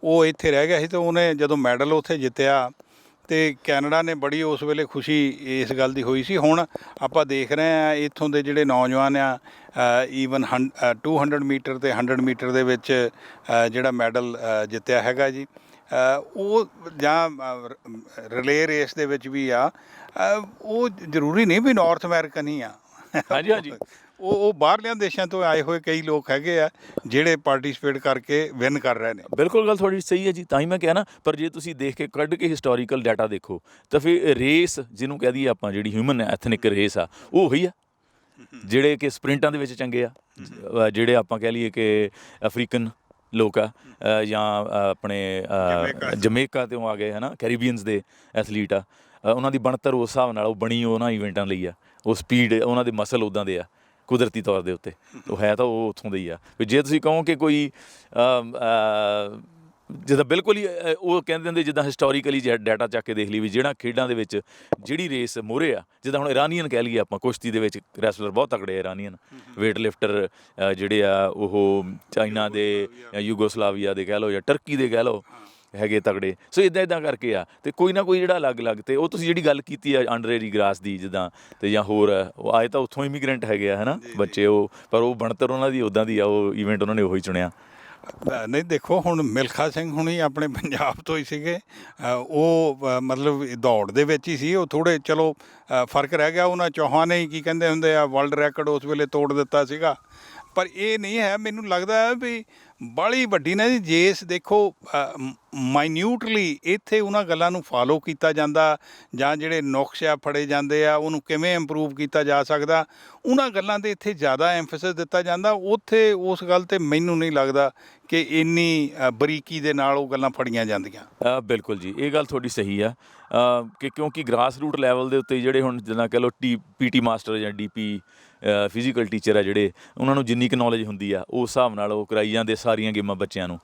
ਉਹ ਇੱਥੇ ਰਹਿ ਗਿਆ ਸੀ ਅਤੇ ਉਹਨੇ ਜਦੋਂ ਮੈਡਲ ਉੱਥੇ ਜਿੱਤਿਆ ਅਤੇ ਕੈਨੇਡਾ ਨੇ ਬੜੀ ਉਸ ਵੇਲੇ ਖੁਸ਼ੀ ਇਸ ਗੱਲ ਦੀ ਹੋਈ ਸੀ। ਹੁਣ ਆਪਾਂ ਦੇਖ ਰਹੇ ਹਾਂ ਇੱਥੋਂ ਦੇ ਜਿਹੜੇ ਨੌਜਵਾਨ ਆ, ਈਵਨ 200 ਮੀਟਰ ਅਤੇ 100 ਮੀਟਰ ਦੇ ਵਿੱਚ ਜਿਹੜਾ ਮੈਡਲ ਜਿੱਤਿਆ ਹੈਗਾ ਜੀ, ਉਹ ਜਾਂ ਰਿਲੇ ਰੇਸ ਦੇ ਵਿੱਚ ਵੀ ਆ, ਉਹ ਜ਼ਰੂਰੀ ਨਹੀਂ ਵੀ ਨਾਰਥ ਅਮਰੀਕਨ ਹੀ ਆ। ਹਾਂਜੀ ਹਾਂਜੀ, ਉਹ ਬਾਹਰਲਿਆਂ ਦੇਸ਼ਾਂ ਤੋਂ ਆਏ ਹੋਏ ਕਈ ਲੋਕ ਹੈਗੇ ਆ ਜਿਹੜੇ ਪਾਰਟੀਸਪੇਟ ਕਰਕੇ ਵਿਨ ਕਰ ਰਹੇ ਨੇ। ਬਿਲਕੁਲ ਗੱਲ ਤੁਹਾਡੀ ਸਹੀ ਹੈ ਜੀ, ਤਾਂ ਹੀ ਮੈਂ ਕਿਹਾ ਨਾ। ਪਰ ਜੇ ਤੁਸੀਂ ਦੇਖ ਕੇ ਕੱਢ ਕੇ ਹਿਸਟੋਰੀਕਲ ਡਾਟਾ ਦੇਖੋ ਤਾਂ ਫਿਰ ਰੇਸ ਜਿਹਨੂੰ ਕਹਿ ਦਈਏ ਆਪਾਂ, ਜਿਹੜੀ ਹਿਊਮਨ ਐਥਨਿਕ ਰੇਸ ਆ, ਉਹ ਉਹੀ ਆ ਜਿਹੜੇ ਕਿ ਸਪ੍ਰਿੰਟਾਂ ਦੇ ਵਿੱਚ ਚੰਗੇ ਆ, ਜਿਹੜੇ ਆਪਾਂ ਕਹਿ ਲਈਏ ਕਿ ਅਫਰੀਕਨ ਲੋਕ ਆ, ਜਾਂ ਆਪਣੇ ਜਮੇਕਾ ਤੋਂ ਆ ਗਏ ਹੈ ਨਾ, ਕੈਰੀਬੀਅਨਸ ਦੇ ਐਥਲੀਟ ਆ, ਉਹਨਾਂ ਦੀ ਬਣਤਰ ਉਸ ਹਿਸਾਬ ਨਾਲ ਉਹ ਬਣੀ ਉਹਨਾਂ ਇਵੈਂਟਾਂ ਲਈ ਆ। ਉਹ ਸਪੀਡ, ਉਹਨਾਂ ਦੇ ਮਸਲ ਉੱਦਾਂ ਦੇ ਆ ਕੁਦਰਤੀ ਤੌਰ ਦੇ ਉੱਤੇ, ਉਹ ਹੈ ਤਾਂ ਉਹ ਉੱਥੋਂ ਦੇ ਹੀ ਆ। ਵੀ ਜੇ ਤੁਸੀਂ ਕਹੋ ਕਿ ਕੋਈ ਜਿੱਦਾਂ ਬਿਲਕੁਲ ਹੀ ਉਹ ਕਹਿੰਦੇ ਹੁੰਦੇ ਜਿੱਦਾਂ ਹਿਸਟੋਰੀਕਲੀ ਡਾਟਾ ਚੱਕ ਕੇ ਦੇਖ ਲਈ ਵੀ ਜਿਹੜਾ ਖੇਡਾਂ ਦੇ ਵਿੱਚ ਜਿਹੜੀ ਰੇਸ ਮੋਹਰੇ ਆ, ਜਿੱਦਾਂ ਹੁਣ ਇਰਾਨੀਅਨ ਕਹਿ ਲਈਏ ਆਪਾਂ, ਕੁਸ਼ਤੀ ਦੇ ਵਿੱਚ ਰੈਸਲਰ ਬਹੁਤ ਤਕੜੇ ਆ ਇਰਾਨੀਅਨ, ਵੇਟ ਲਿਫਟਰ ਜਿਹੜੇ ਆ ਉਹ ਚਾਈਨਾ ਦੇ ਜਾਂ ਯੂਗੋਸਲਾਵੀਆ ਦੇ ਕਹਿ ਲਓ ਜਾਂ ਟਰਕੀ ਦੇ ਕਹਿ ਲਓ ਹੈਗੇ ਤਗੜੇ। ਸੋ ਇੱਦਾਂ ਕਰਕੇ ਆ, ਅਤੇ ਕੋਈ ਨਾ ਕੋਈ ਜਿਹੜਾ ਅਲੱਗ-ਅਲੱਗ, ਅਤੇ ਉਹ ਤੁਸੀਂ ਜਿਹੜੀ ਗੱਲ ਕੀਤੀ ਆ ਅੰਡਰਏਰੀ ਗਰਾਸ ਦੀ ਜਿੱਦਾਂ, ਅਤੇ ਜਾਂ ਹੋਰ ਉਹ ਆਏ ਤਾਂ ਉੱਥੋਂ ਇਮੀਗਰੈਂਟ ਹੈਗੇ ਆ ਹੈ ਨਾ ਬੱਚੇ, ਉਹ ਪਰ ਉਹ ਬਣਤਰ ਉਹਨਾਂ ਦੀ ਉੱਦਾਂ ਦੀ ਆ, ਉਹ ਈਵੈਂਟ ਉਹਨਾਂ ਨੇ ਉਹੀ ਚੁਣਿਆ। ਨਹੀਂ ਦੇਖੋ, ਹੁਣ ਮਿਲਖਾ ਸਿੰਘ ਹੁਣੀ ਆਪਣੇ ਪੰਜਾਬ ਤੋਂ ਹੀ ਸੀਗੇ, ਉਹ ਮਤਲਬ ਦੌੜ ਦੇ ਵਿੱਚ ਹੀ ਸੀ, ਉਹ ਥੋੜ੍ਹੇ ਚਲੋ ਫਰਕ ਰਹਿ ਗਿਆ, ਉਹਨਾਂ ਚੌਹਾਨ ਨੇ ਕੀ ਕਹਿੰਦੇ ਹੁੰਦੇ ਆ ਵਰਲਡ ਰੈਕਡ ਉਸ ਵੇਲੇ ਤੋੜ ਦਿੱਤਾ ਸੀਗਾ, ਪਰ ਇਹ ਨਹੀਂ ਹੈ। ਮੈਨੂੰ ਲੱਗਦਾ ਹੈ ਵੀ ਬਾਹਲੀ ਵੱਡੀ ਨਾ ਜੀ ਜੇਸ ਦੇਖੋ ਮਾਈਨਿਊਟਲੀ ਇੱਥੇ ਉਹਨਾਂ ਗੱਲਾਂ ਨੂੰ ਫਾਲੋ ਕੀਤਾ ਜਾਂਦਾ, ਜਾਂ ਜਿਹੜੇ ਨੁਕਸ ਆ ਫੜੇ ਜਾਂਦੇ ਆ ਉਹਨੂੰ ਕਿਵੇਂ ਇੰਪਰੂਵ ਕੀਤਾ ਜਾ ਸਕਦਾ, ਉਹਨਾਂ ਗੱਲਾਂ 'ਤੇ ਇੱਥੇ ਜ਼ਿਆਦਾ ਐਂਫੈਸਿਸ ਦਿੱਤਾ ਜਾਂਦਾ। ਉੱਥੇ ਉਸ ਗੱਲ 'ਤੇ ਮੈਨੂੰ ਨਹੀਂ ਲੱਗਦਾ ਕਿ ਇੰਨੀ ਬਰੀਕੀ ਦੇ ਨਾਲ ਉਹ ਗੱਲਾਂ ਫੜੀਆਂ ਜਾਂਦੀਆਂ। ਬਿਲਕੁਲ ਜੀ, ਇਹ ਗੱਲ ਤੁਹਾਡੀ ਸਹੀ ਆ ਕਿ ਕਿਉਂਕਿ ਗ੍ਰਾਸ ਰੂਟ ਲੈਵਲ ਦੇ ਉੱਤੇ ਜਿਹੜੇ ਹੁਣ ਜਿੱਦਾਂ ਕਹਿ ਲਓ PT ਮਾਸਟਰ ਜਾਂ DP ਫਿਜ਼ੀਕਲ ਟੀਚਰ ਆ ਜਿਹੜੇ, ਉਹਨਾਂ ਨੂੰ ਜਿੰਨੀ ਕੁ ਨੌਲੇਜ ਹੁੰਦੀ ਆ ਉਸ ਹਿਸਾਬ ਨਾਲ ਉਹ ਕਰਾਈ ਜਾਂਦੇ ਸਾਰੀਆਂ ਗੇਮਾਂ ਬੱਚਿਆਂ ਨੂੰ।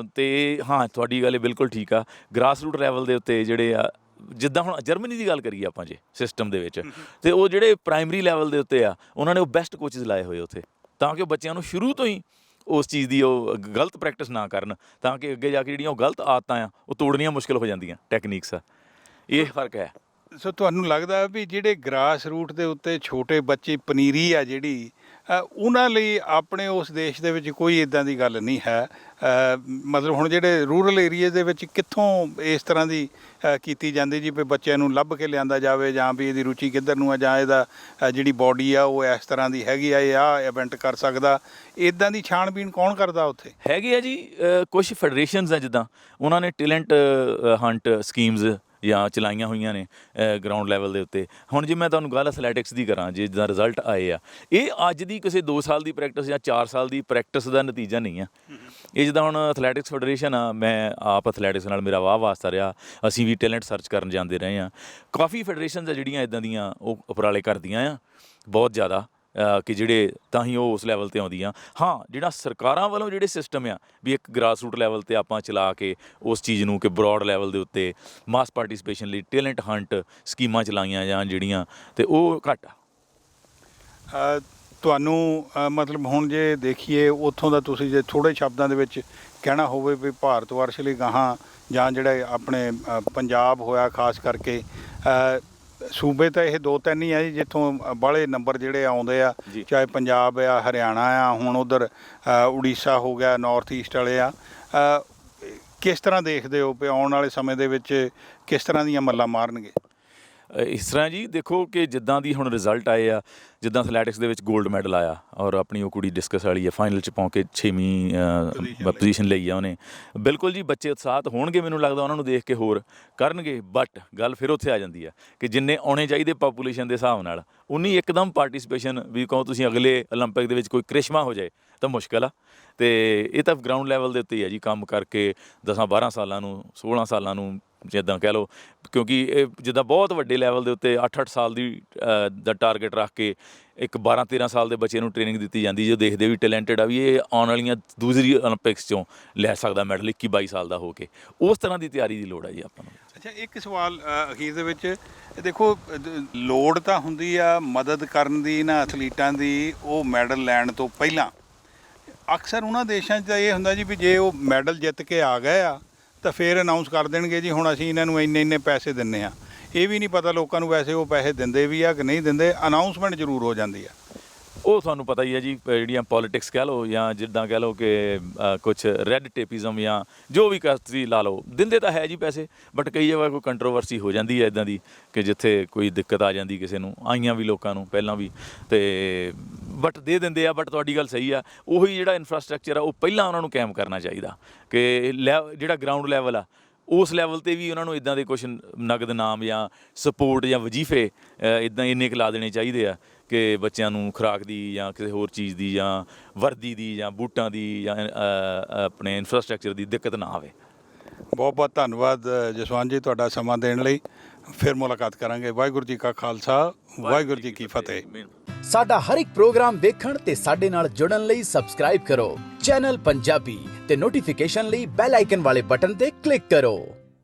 ਅਤੇ ਹਾਂ, ਤੁਹਾਡੀ ਗੱਲ ਬਿਲਕੁਲ ਠੀਕ ਆ, ਗ੍ਰਾਸ ਰੂਟ ਲੈਵਲ ਦੇ ਉੱਤੇ ਜਿਹੜੇ ਆ, ਜਿੱਦਾਂ ਹੁਣ ਜਰਮਨੀ ਦੀ ਗੱਲ ਕਰੀਏ ਆਪਾਂ ਜੇ ਸਿਸਟਮ ਦੇ ਵਿੱਚ, ਅਤੇ ਉਹ ਜਿਹੜੇ ਪ੍ਰਾਇਮਰੀ ਲੈਵਲ ਦੇ ਉੱਤੇ ਆ ਉਹਨਾਂ ਨੇ ਉਹ ਬੈਸਟ ਕੋਚਿਸ ਲਾਏ ਹੋਏ ਉੱਥੇ, ਤਾਂ ਕਿ ਉਹ ਬੱਚਿਆਂ ਨੂੰ ਸ਼ੁਰੂ ਤੋਂ ਹੀ ਉਸ ਚੀਜ਼ ਦੀ ਉਹ ਗਲਤ ਪ੍ਰੈਕਟਿਸ ਨਾ ਕਰਨ, ਤਾਂ ਕਿ ਅੱਗੇ ਜਾ ਕੇ ਜਿਹੜੀਆਂ ਉਹ ਗਲਤ ਆਦਤਾਂ ਆ ਉਹ ਤੋੜਨੀਆਂ ਮੁਸ਼ਕਿਲ ਹੋ ਜਾਂਦੀਆਂ, ਟੈਕਨੀਕਸ ਆ, ਇਹ ਫਰਕ ਹੈ। ਸੋ ਤੁਹਾਨੂੰ ਲੱਗਦਾ ਵੀ ਜਿਹੜੇ ਗ੍ਰਾਸ ਰੂਟ ਦੇ ਉੱਤੇ ਛੋਟੇ ਬੱਚੇ ਪਨੀਰੀ ਆ ਜਿਹੜੀ, ਉਹਨਾਂ ਲਈ ਆਪਣੇ ਉਸ ਦੇਸ਼ ਦੇ ਵਿੱਚ ਕੋਈ ਇੱਦਾਂ ਦੀ ਗੱਲ ਨਹੀਂ ਹੈ? ਮਤਲਬ ਹੁਣ ਜਿਹੜੇ ਰੂਰਲ ਏਰੀਏ ਦੇ ਵਿੱਚ ਕਿੱਥੋਂ ਇਸ ਤਰ੍ਹਾਂ ਦੀ ਕੀਤੀ ਜਾਂਦੀ ਜੀ ਵੀ ਬੱਚਿਆਂ ਨੂੰ ਲੱਭ ਕੇ ਲਿਆਂਦਾ ਜਾਵੇ, ਜਾਂ ਵੀ ਇਹਦੀ ਰੁਚੀ ਕਿੱਧਰ ਨੂੰ ਆ, ਜਾਂ ਇਹਦਾ ਜਿਹੜੀ ਬਾਡੀ ਆ ਉਹ ਇਸ ਤਰ੍ਹਾਂ ਦੀ ਹੈਗੀ ਆ, ਇਹ ਆਹ ਇਵੈਂਟ ਕਰ ਸਕਦਾ, ਇੱਦਾਂ ਦੀ ਛਾਣਬੀਣ ਕੌਣ ਕਰਦਾ ਉੱਥੇ? ਹੈਗੇ ਆ ਜੀ ਕੁਛ ਫੈਡਰੇਸ਼ਨਸ ਆ, ਜਿੱਦਾਂ ਉਹਨਾਂ ਨੇ ਟੈਲੈਂਟ ਹੰਟ ਸਕੀਮਜ਼ ਜਾਂ ਚਲਾਈਆਂ ਹੋਈਆਂ ਨੇ ਗਰਾਊਂਡ ਲੈਵਲ ਦੇ ਉੱਤੇ। ਹੁਣ ਜੇ ਮੈਂ ਤੁਹਾਨੂੰ ਗੱਲ ਐਥਲੈਟਿਕਸ ਦੀ ਕਰਾਂ, ਜੇ ਜਿੱਦਾਂ ਰਿਜ਼ਲਟ ਆਏ ਆ, ਇਹ ਅੱਜ ਦੀ ਕਿਸੇ 2 ਸਾਲ ਦੀ ਪ੍ਰੈਕਟਿਸ ਜਾਂ 4 ਸਾਲ ਦੀ ਪ੍ਰੈਕਟਿਸ ਦਾ ਨਤੀਜਾ ਨਹੀਂ ਆ। ਇਹ ਜਿੱਦਾਂ ਹੁਣ ਐਥਲੈਟਿਕਸ ਫੈਡਰੇਸ਼ਨ ਆ, ਮੈਂ ਆਪ ਐਥਲੈਟਿਕਸ ਨਾਲ ਮੇਰਾ ਵਾਹ ਵਾਸਤਾ ਰਿਹਾ, ਅਸੀਂ ਵੀ ਟੈਲੈਂਟ ਸਰਚ ਕਰਨ ਜਾਂਦੇ ਰਹੇ ਹਾਂ। ਕਾਫੀ ਫੈਡਰੇਸ਼ਨਸ ਆ ਜਿਹੜੀਆਂ ਇੱਦਾਂ ਦੀਆਂ ਉਹ ਉਪਰਾਲੇ ਕਰਦੀਆਂ ਆ ਬਹੁਤ ਜ਼ਿਆਦਾ, ਕਿ ਜਿਹੜੇ ਤਾਂ ਹੀ ਉਹ ਉਸ ਲੈਵਲ 'ਤੇ ਆਉਂਦੀਆਂ। ਹਾਂ, ਜਿਹੜਾ ਸਰਕਾਰਾਂ ਵੱਲੋਂ ਜਿਹੜੇ ਸਿਸਟਮ ਆ ਵੀ ਇੱਕ ਗ੍ਰਾਸ ਰੂਟ ਲੈਵਲ 'ਤੇ ਆਪਾਂ ਚਲਾ ਕੇ ਉਸ ਚੀਜ਼ ਨੂੰ ਕਿ ਬਰੋਡ ਲੈਵਲ ਦੇ ਉੱਤੇ ਮਾਸ ਪਾਰਟੀਸਪੇਸ਼ਨ ਲਈ ਟੈਲੈਂਟ ਹੰਟ ਸਕੀਮਾਂ ਚਲਾਈਆਂ ਜਾਂ ਜਿਹੜੀਆਂ, ਅਤੇ ਉਹ ਘੱਟ ਆ। ਤੁਹਾਨੂੰ ਮਤਲਬ ਹੁਣ ਜੇ ਦੇਖੀਏ ਉੱਥੋਂ ਦਾ, ਤੁਸੀਂ ਜੇ ਥੋੜ੍ਹੇ ਸ਼ਬਦਾਂ ਦੇ ਵਿੱਚ ਕਹਿਣਾ ਹੋਵੇ ਵੀ ਭਾਰਤ ਵਰਸ਼ ਲਈ ਗਾਹਾਂ, ਜਾਂ ਜਿਹੜੇ ਆਪਣੇ ਪੰਜਾਬ ਹੋਇਆ ਖਾਸ ਕਰਕੇ, ਸੂਬੇ ਤਾਂ ਇਹ 2-3 ਹੀ ਆ ਜੀ ਜਿੱਥੋਂ ਬਾਹਲੇ ਨੰਬਰ ਜਿਹੜੇ ਆਉਂਦੇ ਆ, ਚਾਹੇ ਪੰਜਾਬ ਆ, ਹਰਿਆਣਾ ਆ, ਹੁਣ ਉੱਧਰ ਉੜੀਸਾ ਹੋ ਗਿਆ, ਨਾਰਥ ਈਸਟ ਵਾਲੇ ਆ। ਕਿਸ ਤਰ੍ਹਾਂ ਦੇਖਦੇ ਹੋ ਵੀ ਆਉਣ ਵਾਲੇ ਸਮੇਂ ਦੇ ਵਿੱਚ ਕਿਸ ਤਰ੍ਹਾਂ ਦੀਆਂ ਮੱਲਾਂ ਮਾਰਨਗੇ? ਇਸ ਤਰ੍ਹਾਂ ਜੀ, ਦੇਖੋ ਕਿ ਜਿੱਦਾਂ ਦੀ ਹੁਣ ਰਿਜ਼ਲਟ ਆਏ ਆ, ਜਿੱਦਾਂ ਐਥਲੈਟਿਕਸ ਦੇ ਵਿੱਚ 골ਡ ਮੈਡਲ ਆਇਆ, ਔਰ ਆਪਣੀ ਉਹ ਕੁੜੀ ਡਿਸਕਸ ਵਾਲੀ ਆ ਫਾਈਨਲ 'ਚ ਪਹੁੰਚ ਕੇ 6ਵੀਂ ਪੋਜੀਸ਼ਨ ਲਈ ਆ ਉਹਨੇ। ਬਿਲਕੁਲ ਜੀ, ਬੱਚੇ ਉਤਸ਼ਾਹਤ ਹੋਣਗੇ, ਮੈਨੂੰ ਲੱਗਦਾ ਉਹਨਾਂ ਨੂੰ ਦੇਖ ਕੇ ਹੋਰ ਕਰਨਗੇ, ਬਟ ਗੱਲ ਫਿਰ ਉੱਥੇ ਆ ਜਾਂਦੀ ਆ ਕਿ ਜਿੰਨੇ ਆਉਣੇ ਚਾਹੀਦੇ ਪਾਪੂਲੇਸ਼ਨ ਦੇ ਹਿਸਾਬ ਨਾਲ, ਉਨੀ ਇੱਕਦਮ ਪਾਰਟੀਸਪੇਸ਼ਨ ਵੀ ਕਹੋ ਤੁਸੀਂ ਅਗਲੇ ਓਲੰਪਿਕ ਦੇ ਵਿੱਚ ਕੋਈ ਕ੍ਰਿਸ਼ਮਾ ਹੋ ਜਾਏ ਤਾਂ ਮੁਸ਼ਕਿਲ ਆ। ਅਤੇ ਇਹ ਤਾਂ ਗਰਾਊਂਡ ਲੈਵਲ ਦੇ ਉੱਤੇ ਹੀ ਆ ਜੀ, ਕੰਮ ਕਰਕੇ 10-12 ਸਾਲਾਂ ਨੂੰ, 16 ਸਾਲਾਂ ਨੂੰ ਜਿੱਦਾਂ ਕਹਿ ਲਓ, ਕਿਉਂਕਿ ਇਹ ਜਿੱਦਾਂ ਬਹੁਤ ਵੱਡੇ ਲੈਵਲ ਦੇ ਉੱਤੇ 8-8 ਸਾਲ ਦਾ ਟਾਰਗੇਟ ਰੱਖ ਕੇ ਇੱਕ 12-13 ਸਾਲ ਦੇ ਬੱਚੇ ਨੂੰ ਟ੍ਰੇਨਿੰਗ ਦਿੱਤੀ ਜਾਂਦੀ, ਜੋ ਦੇਖਦੇ ਵੀ ਟੈਲੈਂਟਡ ਆ, ਵੀ ਇਹ ਆਉਣ ਵਾਲੀਆਂ ਦੂਸਰੀ ਓਲੰਪਿਕਸ 'ਚੋਂ ਲੈ ਸਕਦਾ ਮੈਡਲ 21-22 ਸਾਲ ਦਾ ਹੋ ਕੇ। ਉਸ ਤਰ੍ਹਾਂ ਦੀ ਤਿਆਰੀ ਦੀ ਲੋੜ ਹੈ ਜੀ ਆਪਾਂ ਨੂੰ। ਅੱਛਾ, ਇੱਕ ਸਵਾਲ ਅਖੀਰ ਦੇ ਵਿੱਚ, ਦੇਖੋ ਲੋੜ ਤਾਂ ਹੁੰਦੀ ਆ ਮਦਦ ਕਰਨ ਦੀ ਨਾ ਐਥਲੀਟਾਂ ਦੀ, ਉਹ ਮੈਡਲ ਲੈਣ ਤੋਂ ਪਹਿਲਾਂ ਅਕਸਰ ਉਹਨਾਂ ਦੇਸ਼ਾਂ 'ਚ ਤਾਂ ਇਹ ਹੁੰਦਾ ਜੀ ਵੀ ਜੇ ਉਹ ਮੈਡਲ ਜਿੱਤ ਕੇ ਆ ਗਏ ਆ ਤਾਂ ਫਿਰ ਅਨਾਊਂਸ ਕਰ ਦੇਣਗੇ ਜੀ ਹੁਣ ਅਸੀਂ ਇਹਨਾਂ ਨੂੰ ਇੰਨੇ ਪੈਸੇ ਦਿੰਦੇ ਆ। ਇਹ ਵੀ ਨਹੀਂ ਪਤਾ ਲੋਕਾਂ ਨੂੰ ਵੈਸੇ ਉਹ ਪੈਸੇ ਦਿੰਦੇ ਵੀ ਆ ਕਿ ਨਹੀਂ ਦਿੰਦੇ, ਅਨਾਊਂਸਮੈਂਟ ਜ਼ਰੂਰ ਹੋ ਜਾਂਦੀ ਆ। ਉਹ ਤੁਹਾਨੂੰ ਪਤਾ ਹੀ ਹੈ ਜੀ, ਜਿਹੜੀਆਂ ਪੋਲੀਟਿਕਸ ਕਹਿ ਲਓ ਜਾਂ ਜਿੱਦਾਂ ਕਹਿ ਲਓ ਕਿ ਕੁਛ ਰੈੱਡ ਟੇਪਿਜ਼ਮ ਜਾਂ ਜੋ ਵੀ ਤੁਸੀਂ ਲਾ ਲਓ, ਦਿੰਦੇ ਤਾਂ ਹੈ ਜੀ ਪੈਸੇ, ਬਟ ਕਈ ਜਗ੍ਹਾ ਕੋਈ ਕੰਟਰੋਵਰਸੀ ਹੋ ਜਾਂਦੀ ਹੈ ਇੱਦਾਂ ਦੀ ਕਿ ਜਿੱਥੇ ਕੋਈ ਦਿੱਕਤ ਆ ਜਾਂਦੀ ਕਿਸੇ ਨੂੰ, ਆਈਆਂ ਵੀ ਲੋਕਾਂ ਨੂੰ ਪਹਿਲਾਂ ਵੀ, ਅਤੇ ਬਟ ਦੇ ਦਿੰਦੇ ਆ। ਬਟ ਤੁਹਾਡੀ ਗੱਲ ਸਹੀ ਆ, ਉਹੀ ਜਿਹੜਾ ਇਨਫਰਾਸਟਰਕਚਰ ਆ ਉਹ ਪਹਿਲਾਂ ਉਹਨਾਂ ਨੂੰ ਕਾਇਮ ਕਰਨਾ ਚਾਹੀਦਾ ਕਿ ਜਿਹੜਾ ਗਰਾਊਂਡ ਲੈਵਲ ਆ ਉਸ ਲੈਵਲ 'ਤੇ ਵੀ ਉਹਨਾਂ ਨੂੰ ਇੱਦਾਂ ਦੇ ਕੁਛ ਨਗਦ ਇਨਾਮ ਜਾਂ ਸਪੋਰਟ ਜਾਂ ਵਜ਼ੀਫੇ ਇੱਦਾਂ ਇੰਨੇ ਕੁ ਲਾ ਦੇਣੇ ਚਾਹੀਦੇ ਆ ਕਿ ਬੱਚਿਆਂ ਨੂੰ ਖੁਰਾਕ ਦੀ ਜਾਂ ਕਿਸੇ ਹੋਰ ਚੀਜ਼ ਦੀ ਜਾਂ ਵਰਦੀ ਦੀ ਜਾਂ ਬੂਟਾਂ ਦੀ ਜਾਂ ਆਪਣੇ ਇਨਫਰਾਸਟਰਕਚਰ ਦੀ ਦਿੱਕਤ ਨਾ ਆਵੇ। ਬਹੁਤ ਬਹੁਤ ਧੰਨਵਾਦ ਜਸਵੰਤ ਜੀ, ਤੁਹਾਡਾ ਸਮਾਂ ਦੇਣ ਲਈ। ਫਿਰ ਮੁਲਾਕਾਤ ਕਰਾਂਗੇ। ਵਾਹਿਗੁਰੂ ਜੀ ਕਾ ਖਾਲਸਾ, ਵਾਹਿਗੁਰੂ ਜੀ ਕੀ ਫਤਿਹ। ਸਾਡਾ ਹਰ ਇੱਕ ਪ੍ਰੋਗਰਾਮ ਦੇਖਣ ਤੇ ਸਾਡੇ ਨਾਲ ਜੁੜਨ ਲਈ ਸਬਸਕ੍ਰਾਈਬ ਕਰੋ ਚੈਨਲ ਪੰਜਾਬੀ ਤੇ ਨੋਟੀਫਿਕੇਸ਼ਨ ਲਈ ਬੈਲ ਆਈਕਨ ਵਾਲੇ ਬਟਨ ਤੇ ਕਲਿੱਕ ਕਰੋ।